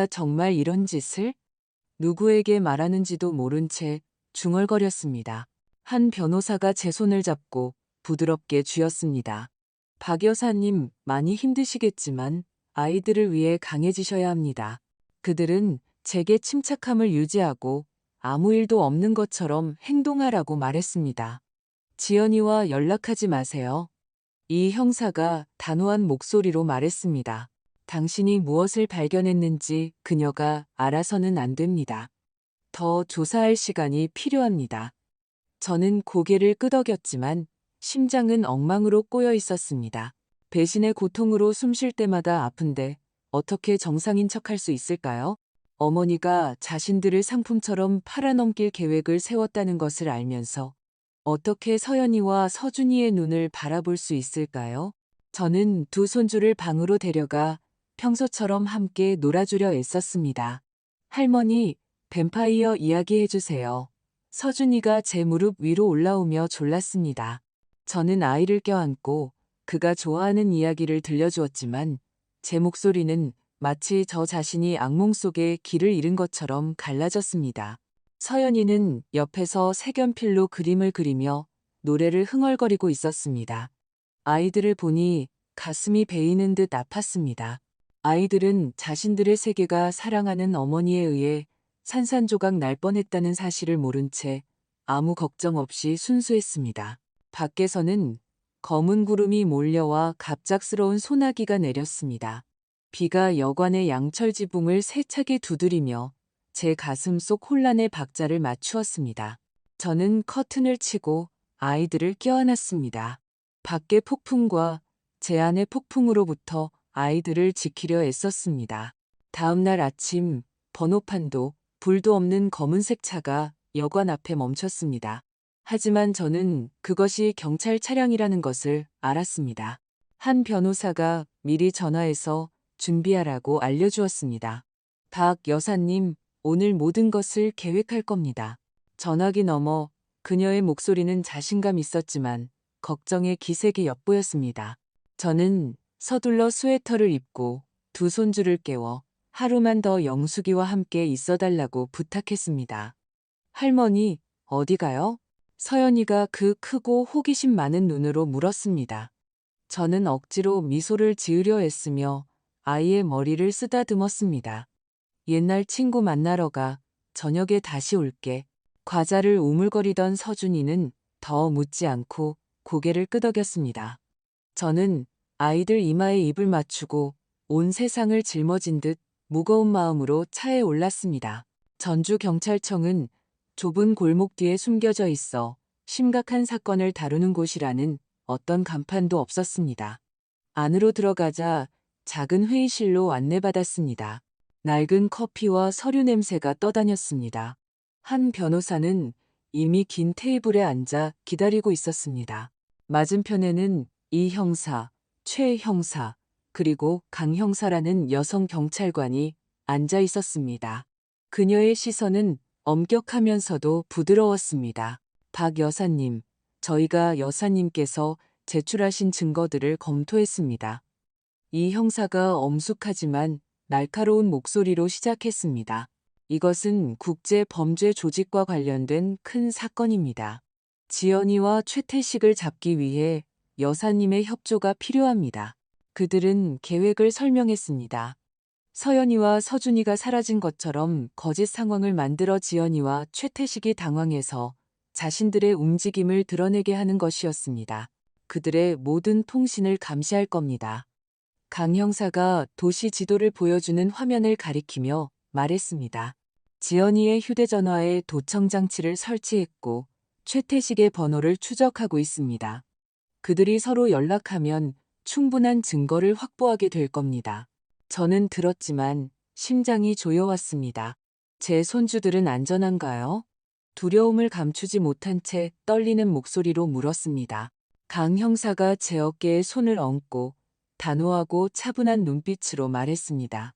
정말 이런 짓을? 누구에게 말하는지도 모른 채 중얼거렸습니다. 한 변호사가 제 손을 잡고 부드럽게 쥐었습니다. 박 여사님, 많이 힘드시겠지만 아이들을 위해 강해지셔야 합니다. 그들은 제게 침착함을 유지하고 아무 일도 없는 것처럼 행동하라고 말했습니다. 지연이와 연락하지 마세요. 이 형사가 단호한 목소리로 말했습니다. 당신이 무엇을 발견했는지 그녀가 알아서는 안 됩니다. 더 조사할 시간이 필요합니다. 저는 고개를 끄덕였지만 심장은 엉망으로 꼬여 있었습니다. 배신의 고통으로 숨쉴 때마다 아픈데 어떻게 정상인 척할 수 있을까요? 어머니가 자신들을 상품처럼 팔아넘길 계획을 세웠다는 것을 알면서 어떻게 서연이와 서준이의 눈을 바라볼 수 있을까요? 저는 두 손주를 방으로 데려가 평소처럼 함께 놀아주려 애썼습니다. 할머니, 뱀파이어 이야기해주세요. 서준이가 제 무릎 위로 올라오며 졸랐습니다. 저는 아이를 껴안고 그가 좋아하는 이야기를 들려주었지만 제 목소리는 마치 저 자신이 악몽 속에 길을 잃은 것처럼 갈라졌습니다. 서연이는 옆에서 색연필로 그림을 그리며 노래를 흥얼거리고 있었습니다. 아이들을 보니 가슴이 베이는 듯 아팠습니다. 아이들은 자신들의 세계가 사랑하는 어머니에 의해 산산조각 날 뻔했다는 사실을 모른 채 아무 걱정 없이 순수했습니다. 밖에서는 검은 구름이 몰려와 갑작스러운 소나기가 내렸습니다. 비가 여관의 양철 지붕을 세차게 두드리며 제 가슴 속 혼란의 박자를 맞추었습니다. 저는 커튼을 치고 아이들을 껴안았습니다. 밖의 폭풍과 제 안의 폭풍으로부터 아이들을 지키려 애썼습니다. 다음 날 아침 번호판도 불도 없는 검은색 차가 여관 앞에 멈췄습니다. 하지만 저는 그것이 경찰 차량이라는 것을 알았습니다. 한 변호사가 미리 전화해서 준비하라고 알려주었습니다. 박 여사님, 오늘 모든 것을 계획할 겁니다. 전화기 너머 그녀의 목소리는 자신감 있었지만 걱정의 기색이 엿보였습니다. 저는 서둘러 스웨터를 입고 두 손주를 깨워 하루만 더 영숙이와 함께 있어달라고 부탁했습니다. 할머니, 어디 가요? 서연이가 그 크고 호기심 많은 눈으로 물었습니다. 저는 억지로 미소를 지으려 애쓰며 아이의 머리를 쓰다듬었습니다. 옛날 친구 만나러 가. 저녁에 다시 올게. 과자를 우물거리던 서준이는 더 묻지 않고 고개를 끄덕였습니다. 저는 아이들 이마에 입을 맞추고 온 세상을 짊어진 듯 무거운 마음으로 차에 올랐습니다. 전주경찰청은 좁은 골목 뒤에 숨겨져 있어 심각한 사건을 다루는 곳이라는 어떤 간판도 없었습니다. 안으로 들어가자 작은 회의실로 안내받았습니다. 낡은 커피와 서류 냄새가 떠다녔습니다. 한 변호사는 이미 긴 테이블에 앉아 기다리고 있었습니다. 맞은편에는 이 형사, 최 형사, 그리고 강 형사라는 여성 경찰관이 앉아 있었습니다. 그녀의 시선은 엄격하면서도 부드러웠습니다. 박 여사님, 저희가 여사님께서 제출하신 증거들을 검토했습니다. 이 형사가 엄숙하지만 날카로운 목소리로 시작했습니다. 이것은 국제 범죄 조직과 관련된 큰 사건입니다. 지연이와 최태식을 잡기 위해 여사님의 협조가 필요합니다. 그들은 계획을 설명했습니다. 서연이와 서준이가 사라진 것처럼 거짓 상황을 만들어 지연이와 최태식이 당황해서 자신들의 움직임을 드러내게 하는 것이었습니다. 그들의 모든 통신을 감시할 겁니다. 강 형사가 도시 지도를 보여주는 화면을 가리키며 말했습니다. 지연이의 휴대전화에 도청 장치를 설치했고 최태식의 번호를 추적하고 있습니다. 그들이 서로 연락하면 충분한 증거를 확보하게 될 겁니다. 저는 들었지만 심장이 조여왔습니다. 제 손주들은 안전한가요? 두려움을 감추지 못한 채 떨리는 목소리로 물었습니다. 강 형사가 제 어깨에 손을 얹고 단호하고 차분한 눈빛으로 말했습니다.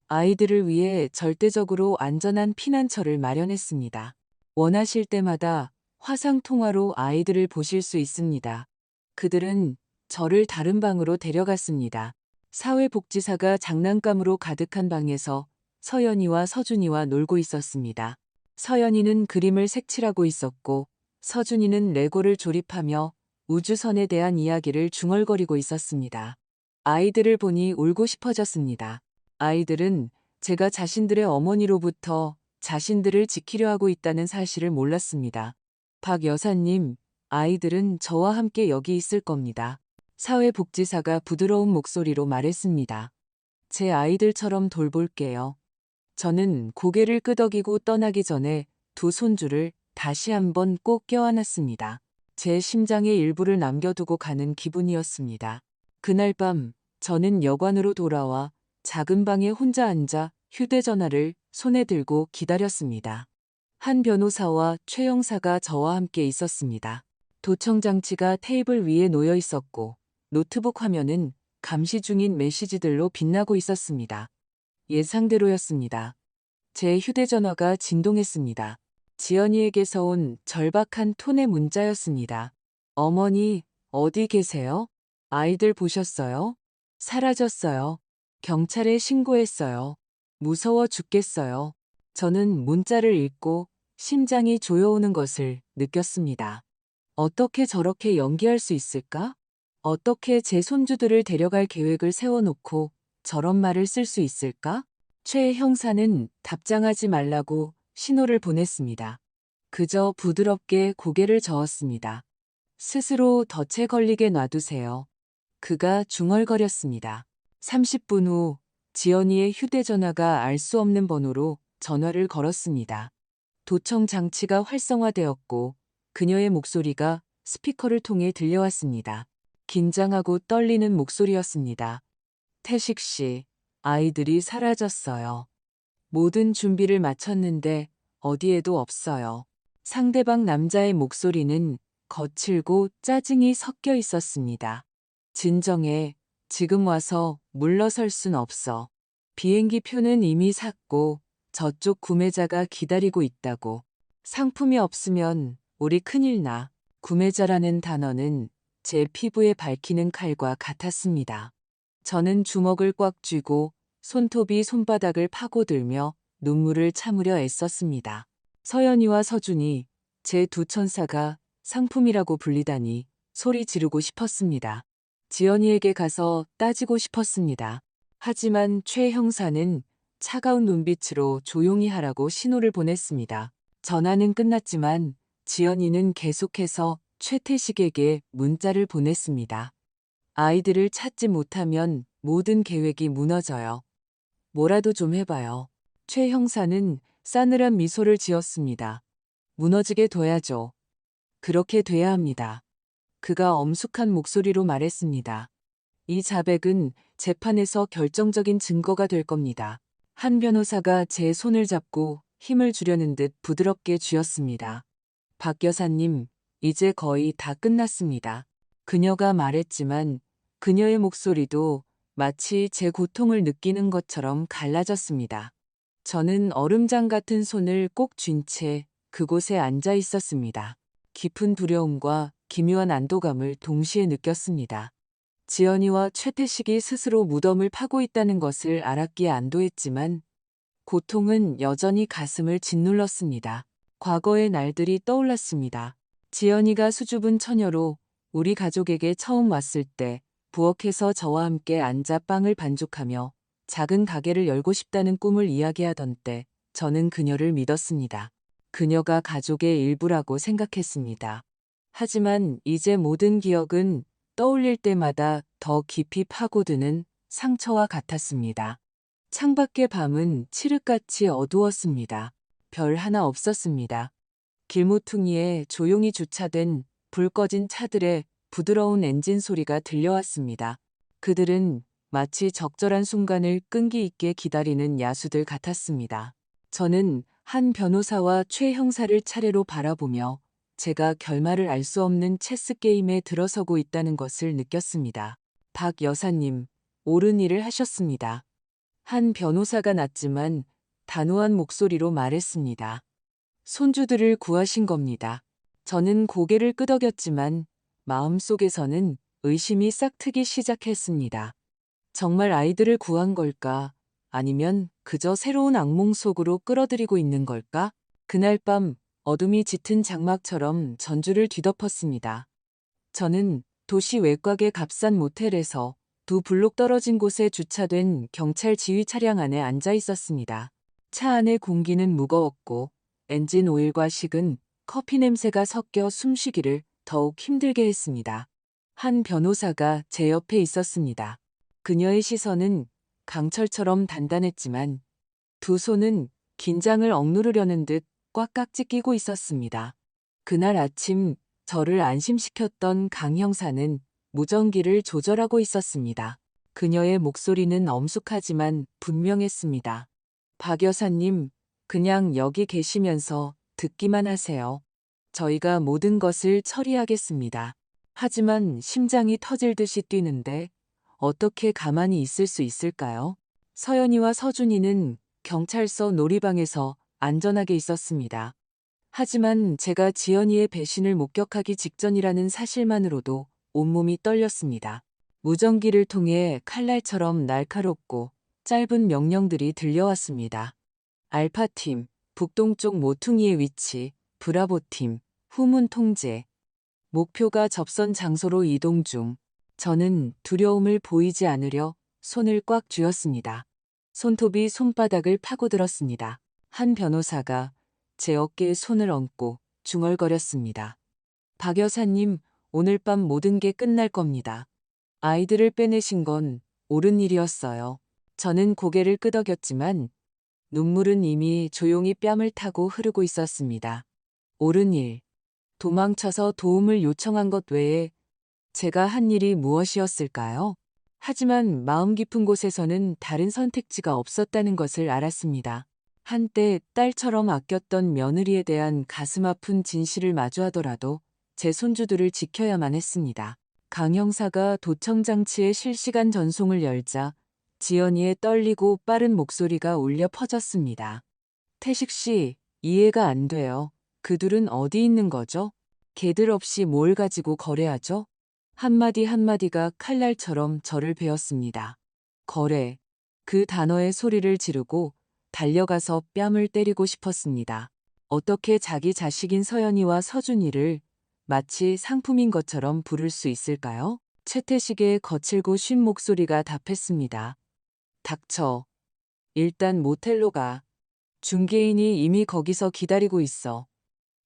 아이들을 위해 절대적으로 안전한 피난처를 마련했습니다. 원하실 때마다 화상통화로 아이들을 보실 수 있습니다. 그들은 저를 다른 방으로 데려갔습니다. 사회복지사가 장난감으로 가득한 방에서 서연이와 서준이와 놀고 있었습니다. 서연이는 그림을 색칠하고 있었고 서준이는 레고를 조립하며 우주선에 대한 이야기를 중얼거리고 있었습니다. 아이들을 보니 울고 싶어졌습니다. 아이들은 제가 자신들의 어머니로부터 자신들을 지키려 하고 있다는 사실을 몰랐습니다. 박 여사님, 아이들은 저와 함께 여기 있을 겁니다. 사회복지사가 부드러운 목소리로 말했습니다. 제 아이들처럼 돌볼게요. 저는 고개를 끄덕이고 떠나기 전에 두 손주를 다시 한번 꼭 껴안았습니다. 제 심장의 일부를 남겨두고 가는 기분이었습니다. 그날 밤 저는 여관으로 돌아와 작은 방에 혼자 앉아 휴대전화를 손에 들고 기다렸습니다. 한 변호사와 최 형사가 저와 함께 있었습니다. 도청 장치가 테이블 위에 놓여 있었고 노트북 화면은 감시 중인 메시지들로 빛나고 있었습니다. 예상대로였습니다. 제 휴대전화가 진동했습니다. 지연이에게서 온 절박한 톤의 문자였습니다. 어머니, 어디 계세요? 아이들 보셨어요? 사라졌어요. 경찰에 신고했어요. 무서워 죽겠어요. 저는 문자를 읽고 심장이 조여오는 것을 느꼈습니다. 어떻게 저렇게 연기할 수 있을까? 어떻게 제 손주들을 데려갈 계획을 세워놓고 저런 말을 쓸 수 있을까? 최 형사는 답장하지 말라고 신호를 보냈습니다. 그저 부드럽게 고개를 저었습니다. 스스로 덫에 걸리게 놔두세요. 그가 중얼거렸습니다. 30분 후 지연이의 휴대전화가 알 수 없는 번호로 전화를 걸었습니다. 도청 장치가 활성화되었고 그녀의 목소리가 스피커를 통해 들려왔습니다. 긴장하고 떨리는 목소리였습니다. 태식 씨, 아이들이 사라졌어요. 모든 준비를 마쳤는데 어디에도 없어요. 상대방 남자의 목소리는 거칠고 짜증이 섞여 있었습니다. 진정해. 지금 와서 물러설 순 없어. 비행기 표는 이미 샀고 저쪽 구매자가 기다리고 있다고. 상품이 없으면 우리 큰일 나. 구매자라는 단어는 제 피부에 밝히는 칼과 같았습니다. 저는 주먹을 꽉 쥐고 손톱이 손바닥을 파고들며 눈물을 참으려 애썼습니다. 서연이와 서준이 제 두 천사가 상품이라고 불리다니 소리 지르고 싶었습니다. 지연이에게 가서 따지고 싶었습니다. 하지만 최 형사는 차가운 눈빛으로 조용히 하라고 신호를 보냈습니다. 전화는 끝났지만 지연이는 계속해서 최태식에게 문자를 보냈습니다. 아이들을 찾지 못하면 모든 계획이 무너져요. 뭐라도 좀 해봐요. 최 형사는 싸늘한 미소를 지었습니다. 무너지게 둬야죠. 그렇게 돼야 합니다. 그가 엄숙한 목소리로 말했습니다. 이 자백은 재판에서 결정적인 증거가 될 겁니다. 한 변호사가 제 손을 잡고 힘을 주려는 듯 부드럽게 쥐었습니다. 박 여사님, 이제 거의 다 끝났습니다. 그녀가 말했지만 그녀의 목소리도 마치 제 고통을 느끼는 것처럼 갈라졌습니다. 저는 얼음장 같은 손을 꼭 쥔 채 그곳에 앉아 있었습니다. 깊은 두려움과 기묘한 안도감을 동시에 느꼈습니다. 지연이와 최태식이 스스로 무덤을 파고 있다는 것을 알았기에 안도했지만 고통은 여전히 가슴을 짓눌렀습니다. 과거의 날들이 떠올랐습니다. 지연이가 수줍은 처녀로 우리 가족에게 처음 왔을 때 부엌에서 저와 함께 앉아 빵을 반죽하며 작은 가게를 열고 싶다는 꿈을 이야기하던 때 저는 그녀를 믿었습니다. 그녀가 가족의 일부라고 생각했습니다. 하지만 이제 모든 기억은 떠올릴 때마다 더 깊이 파고드는 상처와 같았습니다. 창밖의 밤은 칠흑같이 어두웠습니다. 별 하나 없었습니다. 길모퉁이에 조용히 주차된 불 꺼진 차들의 부드러운 엔진 소리가 들려왔습니다. 그들은 마치 적절한 순간을 끈기 있게 기다리는 야수들 같았습니다. 저는 한 변호사와 최 형사를 차례로 바라보며 제가 결말을 알 수 없는 체스 게임에 들어서고 있다는 것을 느꼈습니다. 박 여사님, 옳은 일을 하셨습니다. 한 변호사가 낮지만 단호한 목소리로 말했습니다. 손주들을 구하신 겁니다. 저는 고개를 끄덕였지만 마음속에서는 의심이 싹트기 시작했습니다. 정말 아이들을 구한 걸까? 아니면 그저 새로운 악몽 속으로 끌어들이고 있는 걸까? 그날 밤 어둠이 짙은 장막처럼 전주를 뒤덮었습니다. 저는 도시 외곽의 값싼 모텔에서 2블록 떨어진 곳에 주차된 경찰 지휘 차량 안에 앉아 있었습니다. 차 안의 공기는 무거웠고 엔진 오일과 식은 커피 냄새가 섞여 숨쉬기를 더욱 힘들게 했습니다. 한 변호사가 제 옆에 있었습니다. 그녀의 시선은 강철처럼 단단했지만 두 손은 긴장을 억누르려는 듯 꽉꽉 찢기고 있었습니다. 그날 아침 저를 안심시켰던 강 형사는 무전기를 조절하고 있었습니다. 그녀의 목소리는 엄숙하지만 분명했습니다. 박 여사님, 그냥 여기 계시면서 듣기만 하세요. 저희가 모든 것을 처리하겠습니다. 하지만 심장이 터질 듯이 뛰는데 어떻게 가만히 있을 수 있을까요? 서연이와 서준이는 경찰서 놀이방에서 안전하게 있었습니다. 하지만 제가 지연이의 배신을 목격하기 직전이라는 사실만으로도 온몸이 떨렸습니다. 무전기를 통해 칼날처럼 날카롭고 짧은 명령들이 들려왔습니다. 알파팀, 북동쪽 모퉁이의 위치, 브라보팀, 후문 통제. 목표가 접선 장소로 이동 중. 저는 두려움을 보이지 않으려 손을 꽉 쥐었습니다. 손톱이 손바닥을 파고들었습니다. 한 변호사가 제 어깨에 손을 얹고 중얼거렸습니다. 박 여사님, 오늘 밤 모든 게 끝날 겁니다. 아이들을 빼내신 건 옳은 일이었어요. 저는 고개를 끄덕였지만 눈물은 이미 조용히 뺨을 타고 흐르고 있었습니다. 옳은 일. 도망쳐서 도움을 요청한 것 외에 제가 한 일이 무엇이었을까요? 하지만 마음 깊은 곳에서는 다른 선택지가 없었다는 것을 알았습니다. 한때 딸처럼 아꼈던 며느리에 대한 가슴 아픈 진실을 마주하더라도 제 손주들을 지켜야만 했습니다. 강 형사가 도청장치의 실시간 전송을 열자 지연이의 떨리고 빠른 목소리가 울려 퍼졌습니다. 태식 씨, 이해가 안 돼요. 그들은 어디 있는 거죠? 걔들 없이 뭘 가지고 거래하죠? 한마디 한마디가 칼날처럼 저를 베었습니다. 거래. 그 단어의 소리를 지르고 달려가서 뺨을 때리고 싶었습니다. 어떻게 자기 자식인 서연이와 서준이를 마치 상품인 것처럼 부를 수 있을까요? 최태식의 거칠고 쉰 목소리가 답했습니다. 닥쳐. 일단 모텔로 가. 중개인이 이미 거기서 기다리고 있어.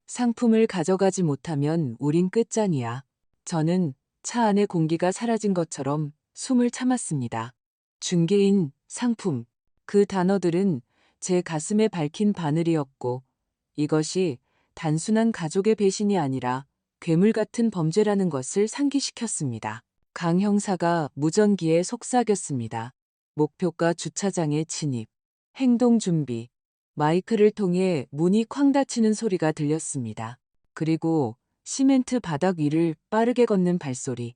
상품을 가져가지 못하면 우린 끝장이야. 저는 차 안의 공기가 사라진 것처럼 숨을 참았습니다. 중개인, 상품. 그 단어들은 제 가슴에 밝힌 바늘이었고 이것이 단순한 가족의 배신이 아니라 괴물 같은 범죄라는 것을 상기시켰습니다. 강 형사가 무전기에 속삭였습니다. 목표가 주차장에 진입. 행동 준비. 마이크를 통해 문이 쾅 닫히는 소리가 들렸습니다. 그리고 시멘트 바닥 위를 빠르게 걷는 발소리.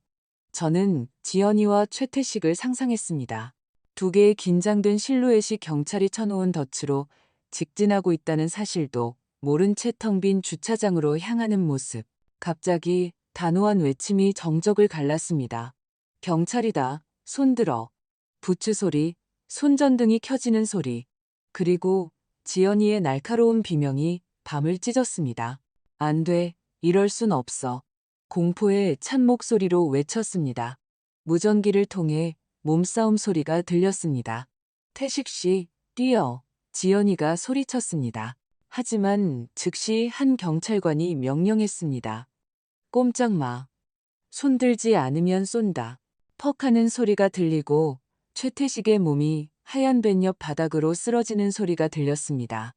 저는 지연이와 최태식을 상상했습니다. 두 개의 긴장된 실루엣이 경찰이 쳐놓은 덫으로 직진하고 있다는 사실도 모른 채 텅 빈 주차장으로 향하는 모습. 갑자기 단호한 외침이 정적을 갈랐습니다. 경찰이다. 손들어. 부츠 소리, 손전등이 켜지는 소리. 그리고 지연이의 날카로운 비명이 밤을 찢었습니다. 안 돼. 이럴 순 없어. 공포의 찬 목소리로 외쳤습니다. 무전기를 통해 몸싸움 소리가 들렸습니다. 태식 씨, 뛰어. 지연이가 소리쳤습니다. 하지만 즉시 한 경찰관이 명령했습니다. 꼼짝 마. 손들지 않으면 쏜다. 퍽 하는 소리가 들리고 최태식의 몸이 하얀 뱃옆 바닥으로 쓰러지는 소리가 들렸습니다.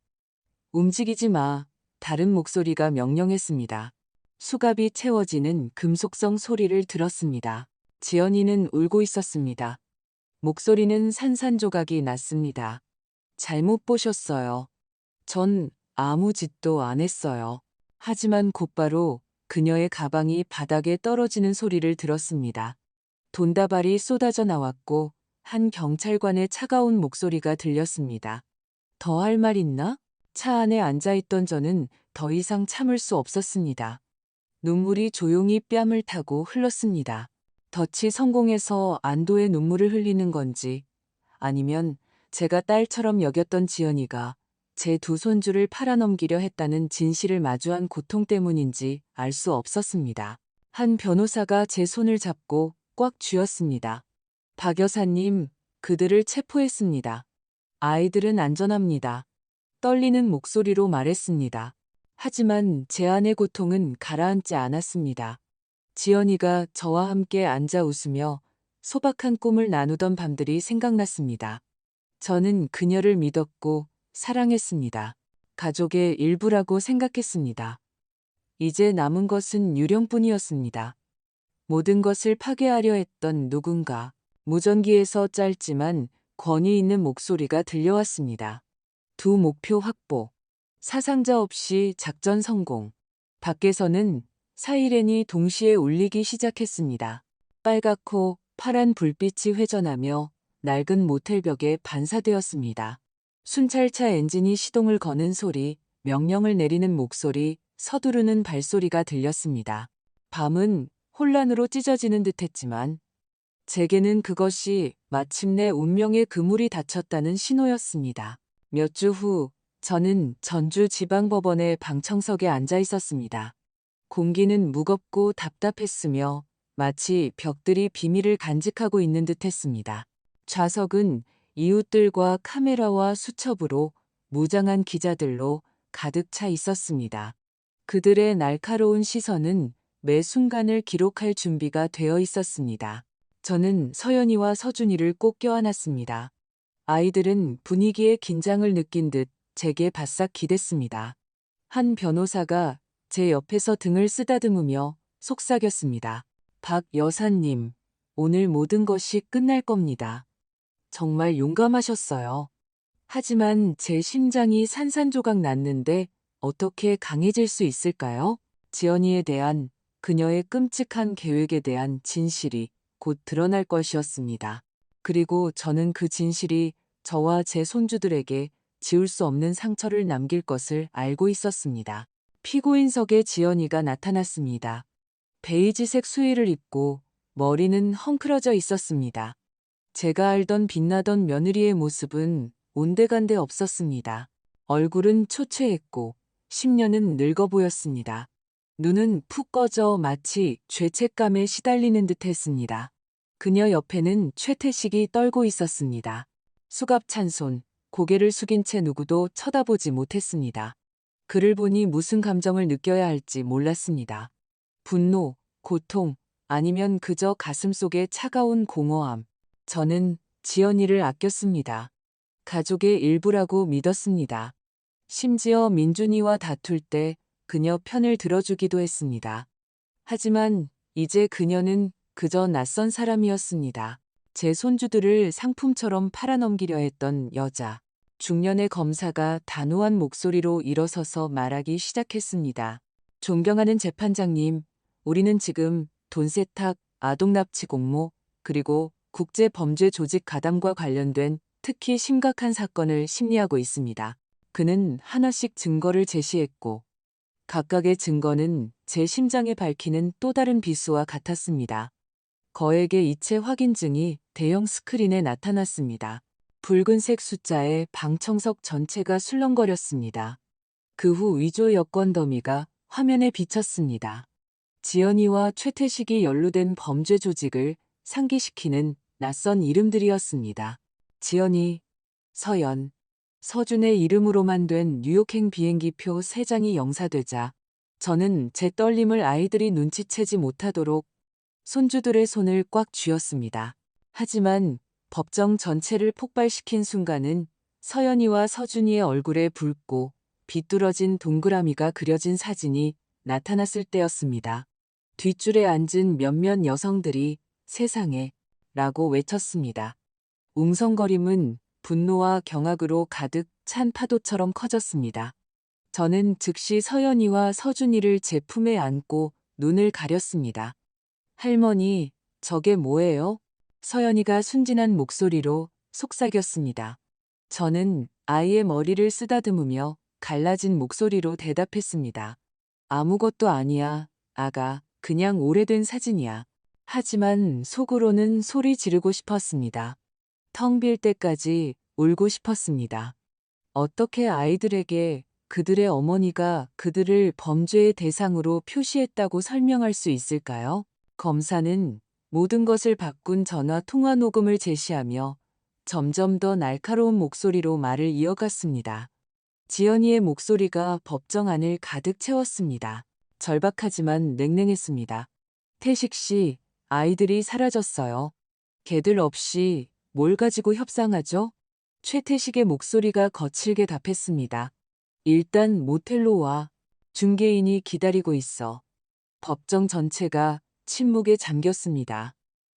움직이지 마. 다른 목소리가 명령했습니다. 수갑이 채워지는 금속성 소리를 들었습니다. 지연이는 울고 있었습니다. 목소리는 산산조각이 났습니다. 잘못 보셨어요. 전 아무 짓도 안 했어요. 하지만 곧바로 그녀의 가방이 바닥에 떨어지는 소리를 들었습니다. 돈다발이 쏟아져 나왔고 한 경찰관의 차가운 목소리가 들렸습니다. 더 할 말 있나? 차 안에 앉아있던 저는 더 이상 참을 수 없었습니다. 눈물이 조용히 뺨을 타고 흘렀습니다. 덫이 성공해서 안도의 눈물을 흘리는 건지 아니면 제가 딸처럼 여겼던 지연이가 제 두 손주를 팔아넘기려 했다는 진실을 마주한 고통 때문인지 알 수 없었습니다. 한 변호사가 제 손을 잡고 꽉 쥐었습니다. 박 여사님, 그들을 체포했습니다. 아이들은 안전합니다. 떨리는 목소리로 말했습니다. 하지만 제 안의 고통은 가라앉지 않았습니다. 지연이가 저와 함께 앉아 웃으며 소박한 꿈을 나누던 밤들이 생각났습니다. 저는 그녀를 믿었고 사랑했습니다. 가족의 일부라고 생각했습니다. 이제 남은 것은 유령뿐이었습니다. 모든 것을 파괴하려 했던 누군가, 무전기에서 짧지만 권위 있는 목소리가 들려왔습니다. 두 목표 확보. 사상자 없이 작전 성공. 밖에서는 사이렌이 동시에 울리기 시작했습니다. 빨갛고 파란 불빛이 회전하며 낡은 모텔벽에 반사되었습니다. 순찰차 엔진이 시동을 거는 소리, 명령을 내리는 목소리, 서두르는 발소리가 들렸습니다. 밤은 혼란으로 찢어지는 듯했지만 제게는 그것이 마침내 운명의 그물이 닫혔다는 신호였습니다. 몇 주 후 저는 전주지방법원의 방청석에 앉아 있었습니다. 공기는 무겁고 답답했으며 마치 벽들이 비밀을 간직하고 있는 듯했습니다. 좌석은 이웃들과 카메라와 수첩으로 무장한 기자들로 가득 차 있었습니다. 그들의 날카로운 시선은 매 순간을 기록할 준비가 되어 있었습니다. 저는 서연이와 서준이를 꼭 껴안았습니다. 아이들은 분위기에 긴장을 느낀 듯 제게 바싹 기댔습니다. 한 변호사가 제 옆에서 등을 쓰다듬으며 속삭였습니다. 박 여사님, 오늘 모든 것이 끝날 겁니다. 정말 용감하셨어요. 하지만 제 심장이 산산조각 났는데 어떻게 강해질 수 있을까요? 지연이에 대한 그녀의 끔찍한 계획에 대한 진실이 곧 드러날 것이었습니다. 그리고 저는 그 진실이 저와 제 손주들에게 지울 수 없는 상처를 남길 것을 알고 있었습니다. 피고인석에 지연이가 나타났습니다. 베이지색 수의를 입고 머리는 헝클어져 있었습니다. 제가 알던 빛나던 며느리의 모습은 온데간데 없었습니다. 얼굴은 초췌했고 10년은 늙어 보였습니다. 눈은 푹 꺼져 마치 죄책감에 시달리는 듯 했습니다. 그녀 옆에는 최태식이 떨고 있었습니다. 수갑찬 손, 고개를 숙인 채 누구도 쳐다보지 못했습니다. 그를 보니 무슨 감정을 느껴야 할지 몰랐습니다. 분노, 고통, 아니면 그저 가슴속에 차가운 공허함. 저는 지연이를 아꼈습니다. 가족의 일부라고 믿었습니다. 심지어 민준이와 다툴 때 그녀 편을 들어주기도 했습니다. 하지만 이제 그녀는 그저 낯선 사람이었습니다. 제 손주들을 상품처럼 팔아넘기려 했던 여자. 중년의 검사가 단호한 목소리로 일어서서 말하기 시작했습니다. 존경하는 재판장님, 우리는 지금 돈 세탁, 아동납치 공모, 그리고 국제범죄 조직 가담과 관련된 특히 심각한 사건을 심리하고 있습니다. 그는 하나씩 증거를 제시했고 각각의 증거는 제 심장에 밝히는 또 다른 비수와 같았습니다. 거액의 이체 확인증이 대형 스크린에 나타났습니다. 붉은색 숫자에 방청석 전체가 술렁거렸습니다. 그 후 위조 여권 더미가 화면에 비쳤습니다. 지연이와 최태식이 연루된 범죄 조직을 상기시키는 낯선 이름들이었습니다. 지연이, 서연, 서준의 이름으로만 된 뉴욕행 비행기표 3장이 영사되자 저는 제 떨림을 아이들이 눈치채지 못하도록 손주들의 손을 꽉 쥐었습니다. 하지만 법정 전체를 폭발시킨 순간은 서연이와 서준이의 얼굴에 붉고 비뚤어진 동그라미가 그려진 사진이 나타났을 때였습니다. 뒷줄에 앉은 몇몇 여성들이 세상에 라고 외쳤습니다. 웅성거림은 분노와 경악으로 가득 찬 파도처럼 커졌습니다. 저는 즉시 서연이와 서준이를 제 품에 안고 눈을 가렸습니다. 할머니, 저게 뭐예요? 서연이가 순진한 목소리로 속삭였습니다. 저는 아이의 머리를 쓰다듬으며 갈라진 목소리로 대답했습니다. 아무것도 아니야, 아가. 그냥 오래된 사진이야. 하지만 속으로는 소리 지르고 싶었습니다. 텅 빌 때까지 울고 싶었습니다. 어떻게 아이들에게 그들의 어머니가 그들을 범죄의 대상으로 표시했다고 설명할 수 있을까요? 검사는 모든 것을 바꾼 전화 통화 녹음을 제시하며 점점 더 날카로운 목소리로 말을 이어갔습니다. 지연이의 목소리가 법정 안을 가득 채웠습니다. 절박하지만 냉랭했습니다. 태식 씨, 아이들이 사라졌어요. 걔들 없이 뭘 가지고 협상하죠? 최태식의 목소리가 거칠게 답했습니다. 일단 모텔로 와. 중개인이 기다리고 있어. 법정 전체가 침묵에 잠겼습니다.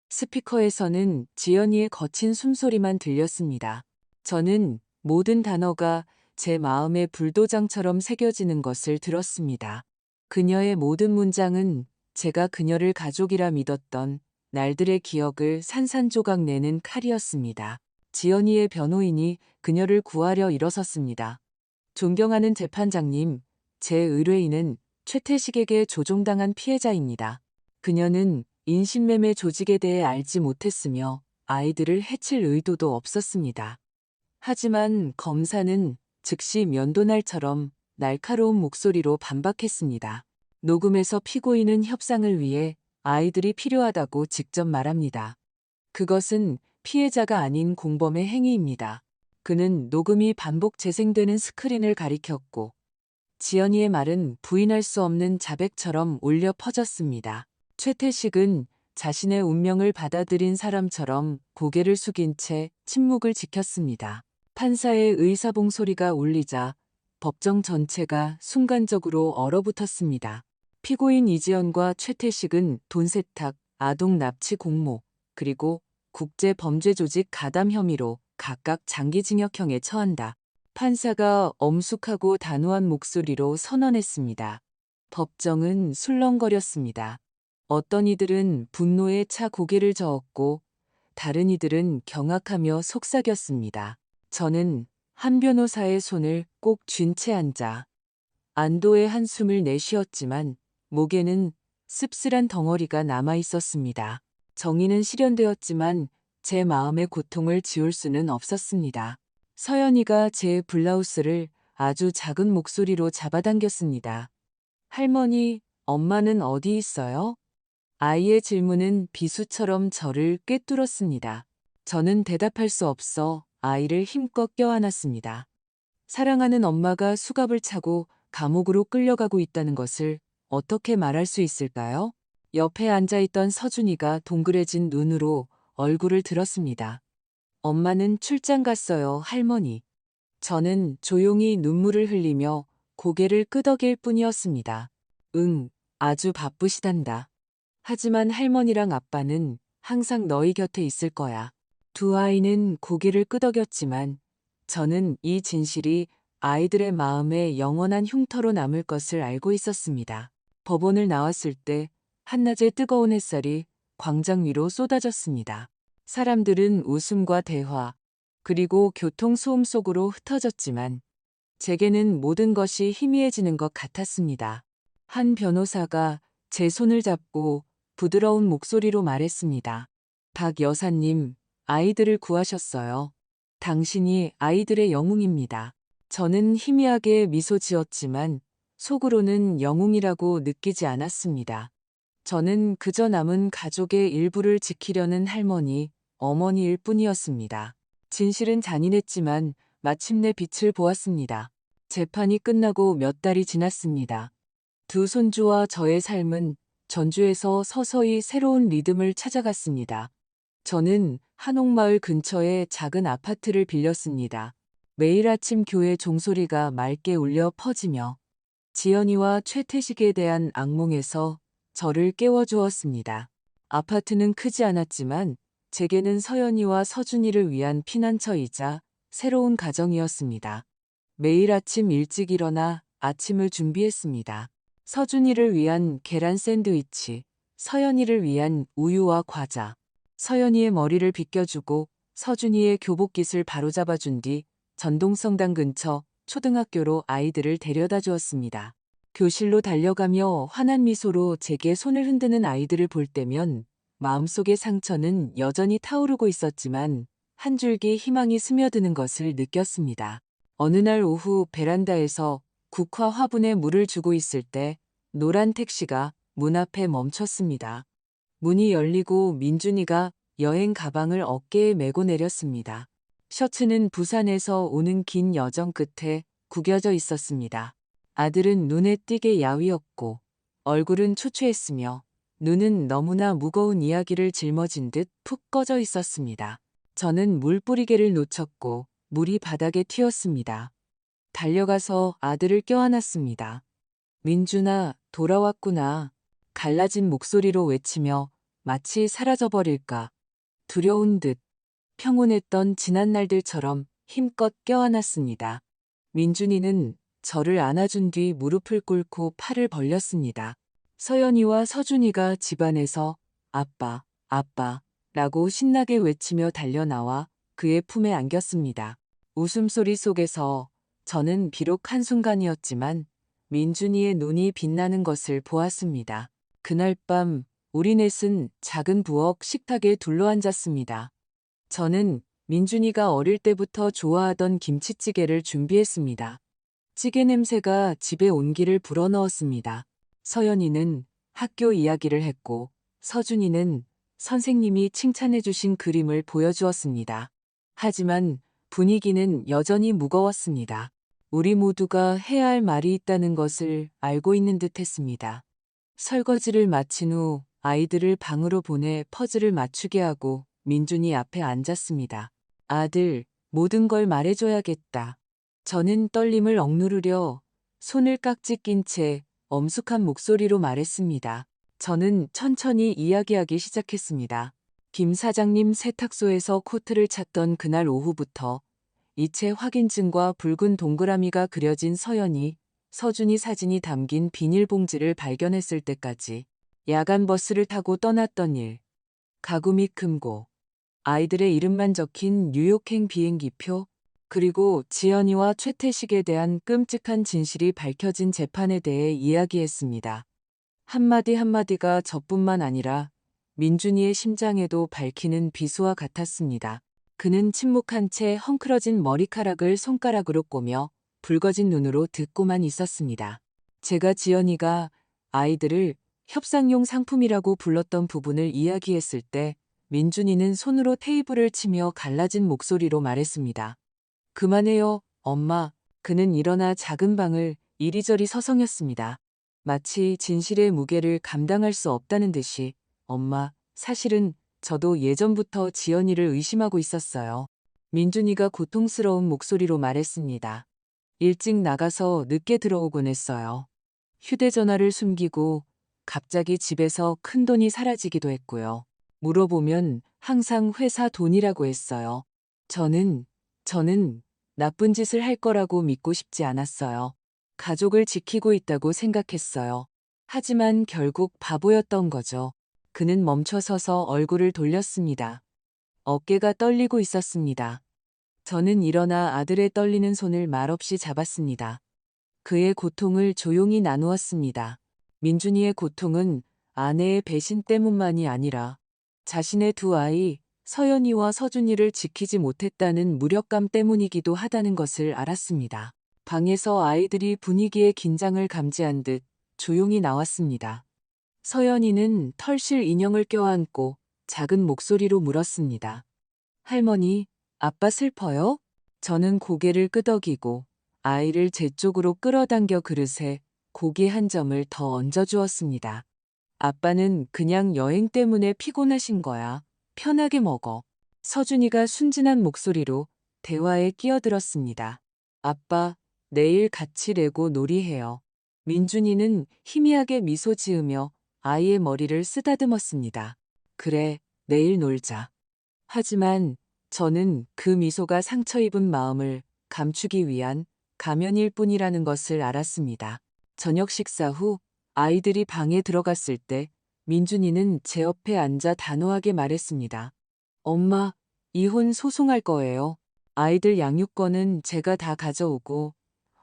스피커에서는 지연이의 거친 숨소리만 들렸습니다. 저는 모든 단어가 제 마음에 불도장처럼 새겨지는 것을 들었습니다. 그녀의 모든 문장은 제가 그녀를 가족이라 믿었던 날들의 기억을 산산조각 내는 칼이었습니다. 지연이의 변호인이 그녀를 구하려 일어섰습니다. 존경하는 재판장님, 제 의뢰인은 최태식에게 조종당한 피해자입니다. 그녀는 인신매매 조직에 대해 알지 못했으며 아이들을 해칠 의도도 없었습니다. 하지만 검사는 즉시 면도날처럼 날카로운 목소리로 반박했습니다. 녹음에서 피고인은 협상을 위해 아이들이 필요하다고 직접 말합니다. 그것은 피해자가 아닌 공범의 행위입니다. 그는 녹음이 반복 재생되는 스크린을 가리켰고 지연이의 말은 부인할 수 없는 자백처럼 울려 퍼졌습니다. 최태식은 자신의 운명을 받아들인 사람처럼 고개를 숙인 채 침묵을 지켰습니다. 판사의 의사봉 소리가 울리자 법정 전체가 순간적으로 얼어붙었습니다. 피고인 이지연과 최태식은 돈 세탁, 아동 납치 공모, 그리고 국제범죄조직 가담 혐의로 각각 장기징역형에 처한다. 판사가 엄숙하고 단호한 목소리로 선언했습니다. 법정은 술렁거렸습니다. 어떤 이들은 분노에 차 고개를 저었고 다른 이들은 경악하며 속삭였습니다. 저는 한 변호사의 손을 꼭 쥔 채 앉아 안도의 한숨을 내쉬었지만 목에는 씁쓸한 덩어리가 남아 있었습니다. 정의는 실현되었지만 제 마음의 고통을 지울 수는 없었습니다. 서연이가 제 블라우스를 아주 작은 목소리로 잡아당겼습니다. 할머니, 엄마는 어디 있어요? 아이의 질문은 비수처럼 저를 꿰뚫었습니다. 저는 대답할 수 없어 아이를 힘껏 껴안았습니다. 사랑하는 엄마가 수갑을 차고 감옥으로 끌려가고 있다는 것을 어떻게 말할 수 있을까요? 옆에 앉아있던 서준이가 동그래진 눈으로 얼굴을 들었습니다. 엄마는 출장 갔어요, 할머니. 저는 조용히 눈물을 흘리며 고개를 끄덕일 뿐이었습니다. 응, 아주 바쁘시단다. 하지만 할머니랑 아빠는 항상 너희 곁에 있을 거야. 두 아이는 고개를 끄덕였지만 저는 이 진실이 아이들의 마음에 영원한 흉터로 남을 것을 알고 있었습니다. 법원을 나왔을 때 한낮의 뜨거운 햇살이 광장 위로 쏟아졌습니다. 사람들은 웃음과 대화, 그리고 교통소음 속으로 흩어졌지만 제게는 모든 것이 희미해지는 것 같았습니다. 한 변호사가 제 손을 잡고 부드러운 목소리로 말했습니다. 박 여사님, 아이들을 구하셨어요. 당신이 아이들의 영웅입니다. 저는 희미하게 미소 지었지만 속으로는 영웅이라고 느끼지 않았습니다. 저는 그저 남은 가족의 일부를 지키려는 할머니, 어머니일 뿐이었습니다. 진실은 잔인했지만 마침내 빛을 보았습니다. 재판이 끝나고 몇 달이 지났습니다. 두 손주와 저의 삶은 전주에서 서서히 새로운 리듬을 찾아갔습니다. 저는 한옥마을 근처의 작은 아파트를 빌렸습니다. 매일 아침 교회 종소리가 맑게 울려 퍼지며 지연이와 최태식에 대한 악몽에서 저를 깨워주었습니다. 아파트는 크지 않았지만 제게는 서연이와 서준이를 위한 피난처이자 새로운 가정이었습니다. 매일 아침 일찍 일어나 아침을 준비했습니다. 서준이를 위한 계란 샌드위치, 서연이를 위한 우유와 과자, 서연이의 머리를 빗겨주고 서준이의 교복깃을 바로잡아준 뒤 전동성당 근처 초등학교로 아이들을 데려다 주었습니다. 교실로 달려가며 환한 미소로 제게 손을 흔드는 아이들을 볼 때면 마음속의 상처는 여전히 타오르고 있었지만 한 줄기 희망이 스며드는 것을 느꼈습니다. 어느 날 오후 베란다에서 국화 화분에 물을 주고 있을 때 노란 택시가 문 앞에 멈췄습니다. 문이 열리고 민준이가 여행 가방을 어깨에 메고 내렸습니다. 셔츠는 부산에서 오는 긴 여정 끝에 구겨져 있었습니다. 아들은 눈에 띄게 야위었고 얼굴은 초췌했으며 눈은 너무나 무거운 이야기를 짊어진 듯 푹 꺼져 있었습니다. 저는 물뿌리개를 놓쳤고 물이 바닥에 튀었습니다. 달려가서 아들을 껴안았습니다. 민준아, 돌아왔구나. 갈라진 목소리로 외치며 마치 사라져버릴까 두려운 듯 평온했던 지난 날들처럼 힘껏 껴안았습니다. 민준이는 저를 안아준 뒤 무릎을 꿇고 팔을 벌렸습니다. 서연이와 서준이가 집안에서 아빠, 아빠 라고 신나게 외치며 달려나와 그의 품에 안겼습니다. 웃음소리 속에서 저는 비록 한순간이었지만 민준이의 눈이 빛나는 것을 보았습니다. 그날 밤 우리 넷은 작은 부엌 식탁에 둘러앉았습니다. 저는 민준이가 어릴 때부터 좋아하던 김치찌개를 준비했습니다. 찌개 냄새가 집에 온기를 불어넣었습니다. 서연이는 학교 이야기를 했고 서준이는 선생님이 칭찬해 주신 그림을 보여주었습니다. 하지만 분위기는 여전히 무거웠습니다. 우리 모두가 해야 할 말이 있다는 것을 알고 있는 듯 했습니다. 설거지를 마친 후 아이들을 방으로 보내 퍼즐을 맞추게 하고 민준이 앞에 앉았습니다. 아들, 모든 걸 말해줘야겠다. 저는 떨림을 억누르려 손을 깍지 낀 채 엄숙한 목소리로 말했습니다. 저는 천천히 이야기하기 시작했습니다. 김 사장님 세탁소에서 코트를 찾던 그날 오후부터 이체 확인증과 붉은 동그라미가 그려진 서연이, 서준이 사진이 담긴 비닐봉지를 발견했을 때까지 야간 버스를 타고 떠났던 일, 가구 및 금고, 아이들의 이름만 적힌 뉴욕행 비행기표, 그리고 지연이와 최태식에 대한 끔찍한 진실이 밝혀진 재판에 대해 이야기했습니다. 한마디 한마디가 저뿐만 아니라 민준이의 심장에도 밝히는 비수와 같았습니다. 그는 침묵한 채 헝클어진 머리카락을 손가락으로 꼬며 붉어진 눈으로 듣고만 있었습니다. 제가 지연이가 아이들을 협상용 상품이라고 불렀던 부분을 이야기했을 때 민준이는 손으로 테이블을 치며 갈라진 목소리로 말했습니다. 그만해요, 엄마. 그는 일어나 작은 방을 이리저리 서성였습니다. 마치 진실의 무게를 감당할 수 없다는 듯이 엄마, 사실은 저도 예전부터 지연이를 의심하고 있었어요. 민준이가 고통스러운 목소리로 말했습니다. 일찍 나가서 늦게 들어오곤 했어요. 휴대전화를 숨기고 갑자기 집에서 큰돈이 사라지기도 했고요. 물어보면 항상 회사 돈이라고 했어요. 저는 나쁜 짓을 할 거라고 믿고 싶지 않았어요. 가족을 지키고 있다고 생각했어요. 하지만 결국 바보였던 거죠. 그는 멈춰서서 얼굴을 돌렸습니다. 어깨가 떨리고 있었습니다. 저는 일어나 아들의 떨리는 손을 말없이 잡았습니다. 그의 고통을 조용히 나누었습니다. 민준이의 고통은 아내의 배신 때문만이 아니라 자신의 두 아이, 서연이와 서준이를 지키지 못했다는 무력감 때문이기도 하다는 것을 알았습니다. 방에서 아이들이 분위기의 긴장을 감지한 듯 조용히 나왔습니다. 서연이는 털실 인형을 껴안고 작은 목소리로 물었습니다. 할머니, 아빠 슬퍼요? 저는 고개를 끄덕이고 아이를 제 쪽으로 끌어당겨 그릇에 고기 한 점을 더 얹어주었습니다. 아빠는 그냥 여행 때문에 피곤하신 거야. 편하게 먹어. 서준이가 순진한 목소리로 대화에 끼어들었습니다. 아빠, 내일 같이 레고 놀이해요. 민준이는 희미하게 미소 지으며 아이의 머리를 쓰다듬었습니다. 그래, 내일 놀자. 하지만 저는 그 미소가 상처 입은 마음을 감추기 위한 가면일 뿐이라는 것을 알았습니다. 저녁 식사 후 아이들이 방에 들어갔을 때 민준이는 제 옆에 앉아 단호하게 말했습니다. 엄마, 이혼 소송할 거예요. 아이들 양육권은 제가 다 가져오고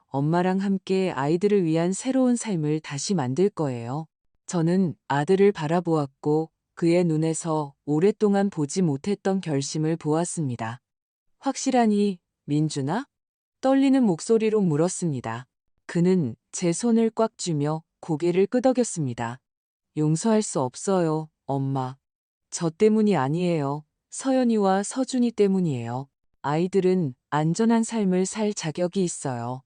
엄마랑 함께 아이들을 위한 새로운 삶을 다시 만들 거예요. 저는 아들을 바라보았고 그의 눈에서 오랫동안 보지 못했던 결심을 보았습니다. 확실하니, 민준아? 떨리는 목소리로 물었습니다. 그는 제 손을 꽉 쥐며 고개를 끄덕였습니다. 용서할 수 없어요, 엄마. 저 때문이 아니에요. 서연이와 서준이 때문이에요. 아이들은 안전한 삶을 살 자격이 있어요.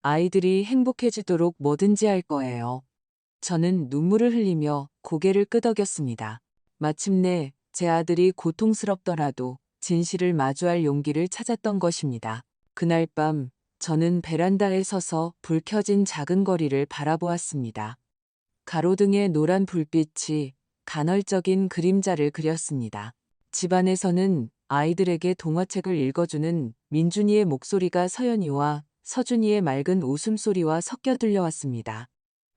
아이들이 행복해지도록 뭐든지 할 거예요. 저는 눈물을 흘리며 고개를 끄덕였습니다. 마침내 제 아들이 고통스럽더라도 진실을 마주할 용기를 찾았던 것입니다. 그날 밤 저는 베란다에 서서 불 켜진 작은 거리를 바라보았습니다. 가로등의 노란 불빛이 간헐적인 그림자를 그렸습니다. 집안에서는 아이들에게 동화책을 읽어주는 민준이의 목소리가 서연이와 서준이의 맑은 웃음소리와 섞여 들려왔습니다.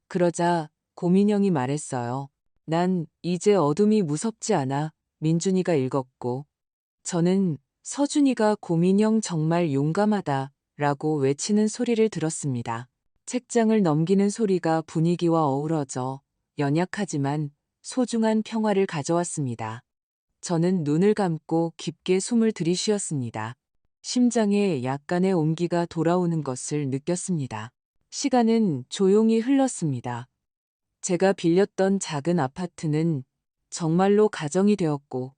그러자 고민영이 말했어요. 난 이제 어둠이 무섭지 않아. 민준이가 읽었고, 저는 서준이가 고민영 정말 용감하다 라고 외치는 소리를 들었습니다. 책장을 넘기는 소리가 분위기와 어우러져 연약하지만 소중한 평화를 가져왔습니다. 저는 눈을 감고 깊게 숨을 들이쉬었습니다. 심장에 약간의 온기가 돌아오는 것을 느꼈습니다. 시간은 조용히 흘렀습니다. 제가 빌렸던 작은 아파트는 정말로 가정이 되었고,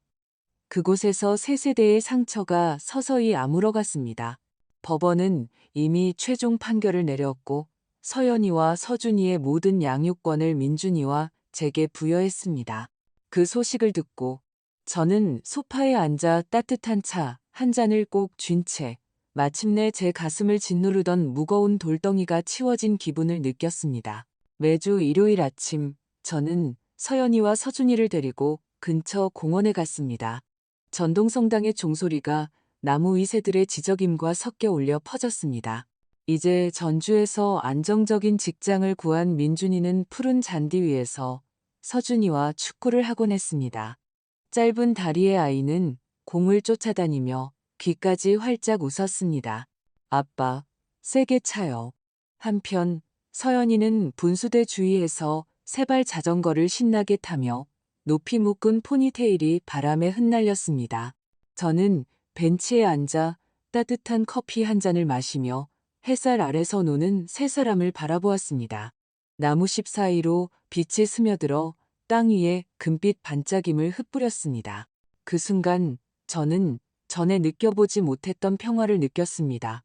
그곳에서 세 세대의 상처가 서서히 아물어갔습니다. 법원은 이미 최종 판결을 내렸고, 서연이와 서준이의 모든 양육권을 민준이와 제게 부여했습니다. 그 소식을 듣고 저는 소파에 앉아 따뜻한 차 한 잔을 꼭 쥔 채 마침내 제 가슴을 짓누르던 무거운 돌덩이가 치워진 기분을 느꼈습니다. 매주 일요일 아침 저는 서연이와 서준이를 데리고 근처 공원에 갔습니다. 전동성당의 종소리가 나무 위새들의 지저귐과 섞여 울려 퍼졌습니다. 이제 전주에서 안정적인 직장을 구한 민준이는 푸른 잔디 위에서 서준이와 축구를 하곤 했습니다. 짧은 다리의 아이는 공을 쫓아다니며 귀까지 활짝 웃었습니다. 아빠, 세게 차요. 한편 서연이는 분수대 주위에서 세발 자전거를 신나게 타며 높이 묶은 포니테일이 바람에 흩날렸습니다. 저는 벤치에 앉아 따뜻한 커피 한 잔을 마시며 햇살 아래서 노는 세 사람을 바라보았습니다. 나무십 사이로 빛이 스며들어 땅 위에 금빛 반짝임을 흩뿌렸습니다. 그 순간 저는 전에 느껴보지 못했던 평화를 느꼈습니다.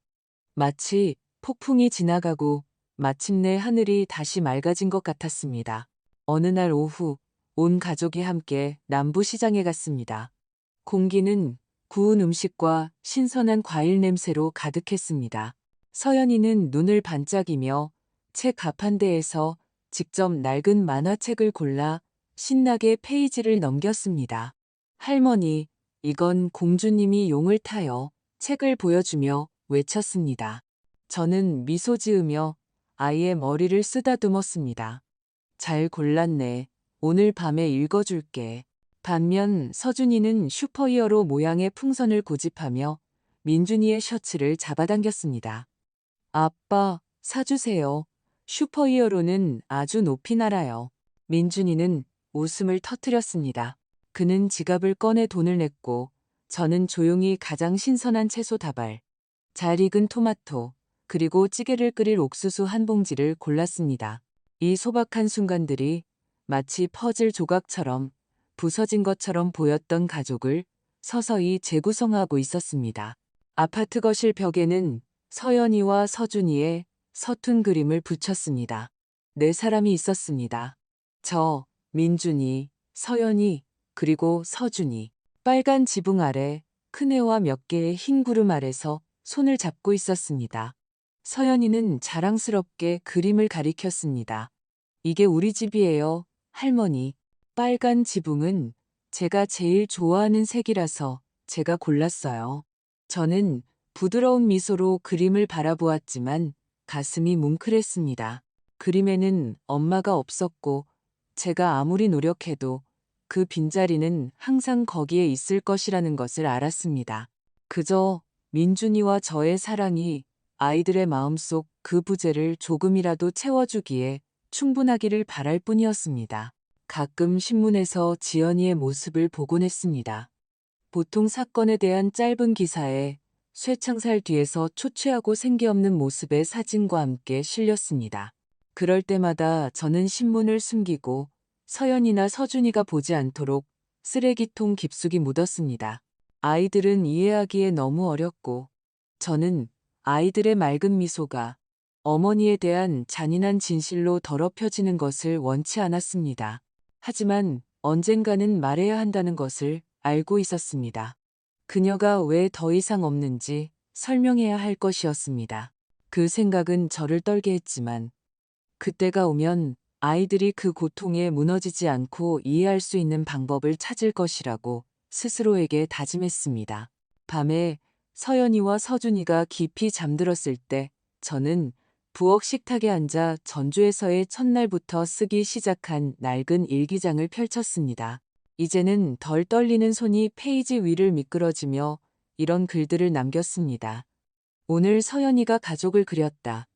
마치 폭풍이 지나가고 마침내 하늘이 다시 맑아진 것 같았습니다. 어느 날 오후 온 가족이 함께 남부시장에 갔습니다. 공기는 구운 음식과 신선한 과일 냄새로 가득했습니다. 서연이는 눈을 반짝이며 책 가판대에서 직접 낡은 만화책을 골라 신나게 페이지를 넘겼습니다. 할머니, 이건 공주님이 용을 타요. 책을 보여주며 외쳤습니다. 저는 미소 지으며 아이의 머리를 쓰다듬었습니다. 잘 골랐네. 오늘 밤에 읽어줄게. 반면 서준이는 슈퍼히어로 모양의 풍선을 고집하며 민준이의 셔츠를 잡아당겼습니다. 아빠, 사주세요. 슈퍼히어로는 아주 높이 날아요. 민준이는 웃음을 터뜨렸습니다. 그는 지갑을 꺼내 돈을 냈고 저는 조용히 가장 신선한 채소 다발, 잘 익은 토마토, 그리고 찌개를 끓일 옥수수 한 봉지를 골랐습니다. 이 소박한 순간들이 마치 퍼즐 조각처럼 부서진 것처럼 보였던 가족을 서서히 재구성하고 있었습니다. 아파트 거실 벽에는 서연이와 서준이의 서툰 그림을 붙였습니다. 네 사람이 있었습니다. 저, 민준이, 서연이, 그리고 서준이. 빨간 지붕 아래 큰애와 몇 개의 흰 구름 아래서 손을 잡고 있었습니다. 서연이는 자랑스럽게 그림을 가리켰습니다. 이게 우리 집이에요, 할머니. 빨간 지붕은 제가 제일 좋아하는 색이라서 제가 골랐어요. 저는 부드러운 미소로 그림을 바라보았지만 가슴이 뭉클했습니다. 그림에는 엄마가 없었고 제가 아무리 노력해도 그 빈자리는 항상 거기에 있을 것이라는 것을 알았습니다. 그저 민준이와 저의 사랑이 아이들의 마음속 그 부재를 조금이라도 채워주기에 충분하기를 바랄 뿐이었습니다. 가끔 신문에서 지연이의 모습을 보곤 했습니다. 보통 사건에 대한 짧은 기사에 쇠창살 뒤에서 초췌하고 생기 없는 모습의 사진과 함께 실렸습니다. 그럴 때마다 저는 신문을 숨기고 서연이나 서준이가 보지 않도록 쓰레기통 깊숙이 묻었습니다. 아이들은 이해하기에 너무 어렵고 저는 아이들의 맑은 미소가 어머니에 대한 잔인한 진실로 더럽혀지는 것을 원치 않았습니다. 하지만 언젠가는 말해야 한다는 것을 알고 있었습니다. 그녀가 왜 더 이상 없는지 설명해야 할 것이었습니다. 그 생각은 저를 떨게 했지만 그때가 오면 아이들이 그 고통에 무너지지 않고 이해할 수 있는 방법을 찾을 것이라고 스스로에게 다짐했습니다. 밤에 서연이와 서준이가 깊이 잠들었을 때 저는 부엌 식탁에 앉아 전주에서의 첫날부터 쓰기 시작한 낡은 일기장을 펼쳤습니다. 이제는 덜 떨리는 손이 페이지 위를 미끄러지며 이런 글들을 남겼습니다. 오늘 서연이가 가족을 그렸다.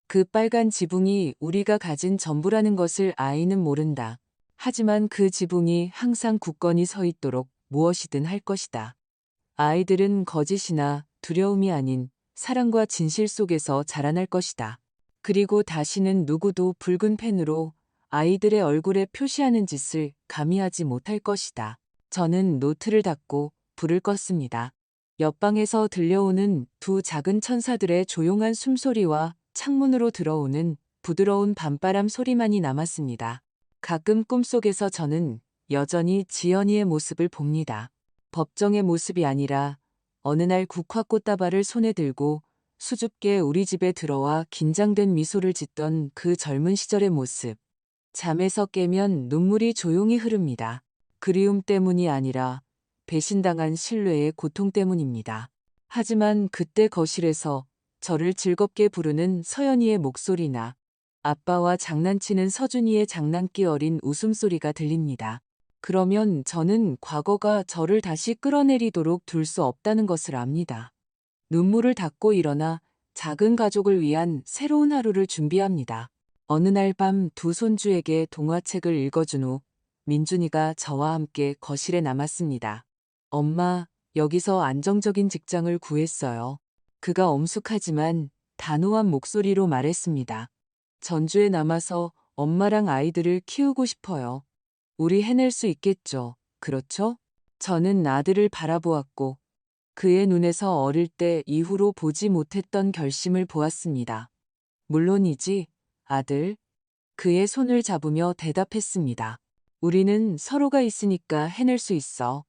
그 빨간 지붕이 우리가 가진 전부라는 것을 아이는 모른다. 하지만 그 지붕이 항상 굳건히 서 있도록 무엇이든 할 것이다. 아이들은 거짓이나 두려움이 아닌 사랑과 진실 속에서 자라날 것이다. 그리고 다시는 누구도 붉은 펜으로 아이들의 얼굴에 표시하는 짓을 감히 하지 못할 것이다. 저는 노트를 닫고 불을 껐습니다. 옆방에서 들려오는 두 작은 천사들의 조용한 숨소리와 창문으로 들어오는 부드러운 밤바람 소리만이 남았습니다. 가끔 꿈속에서 저는 여전히 지연이의 모습을 봅니다. 법정의 모습이 아니라 어느 날 국화꽃다발을 손에 들고 수줍게 우리 집에 들어와 긴장된 미소를 짓던 그 젊은 시절의 모습. 잠에서 깨면 눈물이 조용히 흐릅니다. 그리움 때문이 아니라 배신당한 신뢰의 고통 때문입니다. 하지만 그때 거실에서 저를 즐겁게 부르는 서연이의 목소리나 아빠와 장난치는 서준이의 장난기 어린 웃음소리가 들립니다. 그러면 저는 과거가 저를 다시 끌어내리도록 둘 수 없다는 것을 압니다. 눈물을 닦고 일어나 작은 가족을 위한 새로운 하루를 준비합니다. 어느 날 밤 두 손주에게 동화책을 읽어준 후 민준이가 저와 함께 거실에 남았습니다. 엄마, 여기서 안정적인 직장을 구했어요. 그가 엄숙하지만 단호한 목소리로 말했습니다. 전주에 남아서 엄마랑 아이들을 키우고 싶어요. 우리 해낼 수 있겠죠. 그렇죠? 저는 아들을 바라보았고 그의 눈에서 어릴 때 이후로 보지 못했던 결심을 보았습니다. 물론이지, 아들. 그의 손을 잡으며 대답했습니다. 우리는 서로가 있으니까 해낼 수 있어.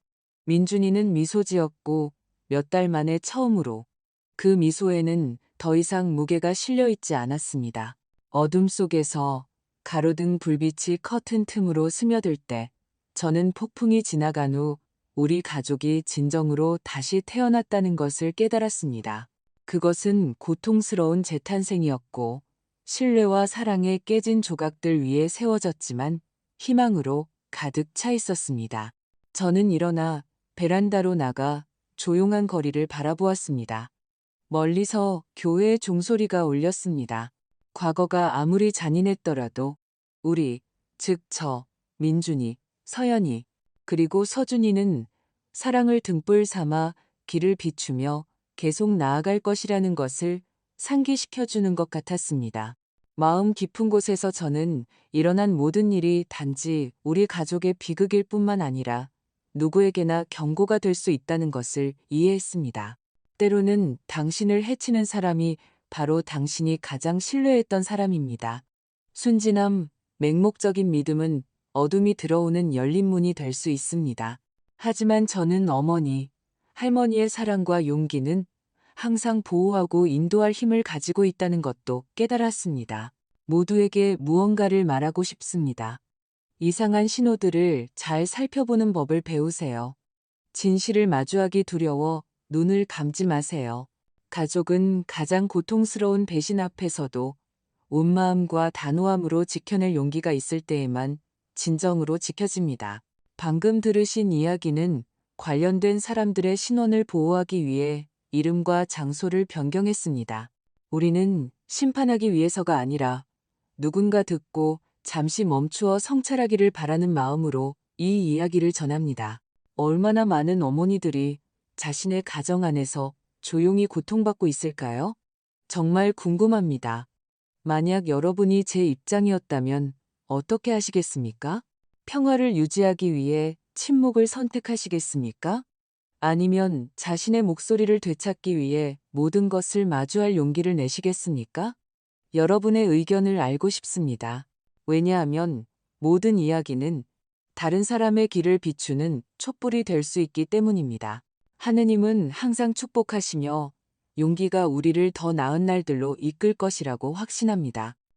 민준이는 미소 지었고 몇 달 만에 처음으로 그 미소에는 더 이상 무게가 실려 있지 않았습니다. 어둠 속에서 가로등 불빛이 커튼 틈으로 스며들 때 저는 폭풍이 지나간 후 우리 가족이 진정으로 다시 태어났다는 것을 깨달았습니다. 그것은 고통스러운 재탄생이었고 신뢰와 사랑에 깨진 조각들 위에 세워졌지만 희망으로 가득 차 있었습니다. 저는 일어나 베란다로 나가 조용한 거리를 바라보았습니다. 멀리서 교회의 종소리가 울렸습니다. 과거가 아무리 잔인했더라도 우리, 즉 민준이, 서연이, 그리고 서준이는 사랑을 등불 삼아 길을 비추며 계속 나아갈 것이라는 것을 상기시켜주는 것 같았습니다. 마음 깊은 곳에서 저는 일어난 모든 일이 단지 우리 가족의 비극일 뿐만 아니라 누구에게나 경고가 될 수 있다는 것을 이해했습니다. 때로는 당신을 해치는 사람이 바로 당신이 가장 신뢰했던 사람입니다. 순진함, 맹목적인 믿음은 어둠이 들어오는 열린 문이 될 수 있습니다. 하지만 저는 어머니, 할머니의 사랑과 용기는 항상 보호하고 인도할 힘을 가지고 있다는 것도 깨달았습니다. 모두에게 무언가를 말하고 싶습니다. 이상한 신호들을 잘 살펴보는 법을 배우세요. 진실을 마주하기 두려워 눈을 감지 마세요. 가족은 가장 고통스러운 배신 앞에서도 온 마음과 단호함으로 지켜낼 용기가 있을 때에만 진정으로 지켜집니다. 방금 들으신 이야기는 관련된 사람들의 신원을 보호하기 위해 이름과 장소를 변경했습니다. 우리는 심판하기 위해서가 아니라 누군가 듣고 잠시 멈추어 성찰하기를 바라는 마음으로 이 이야기를 전합니다. 얼마나 많은 어머니들이 자신의 가정 안에서 조용히 고통받고 있을까요? 정말 궁금합니다. 만약 여러분이 제 입장이었다면 어떻게 하시겠습니까? 평화를 유지하기 위해 침묵을 선택하시겠습니까? 아니면 자신의 목소리를 되찾기 위해 모든 것을 마주할 용기를 내시겠습니까? 여러분의 의견을 알고 싶습니다. 왜냐하면 모든 이야기는 다른 사람의 길을 비추는 촛불이 될 수 있기 때문입니다. 하느님은 항상 축복하시며 용기가 우리를 더 나은 날들로 이끌 것이라고 확신합니다.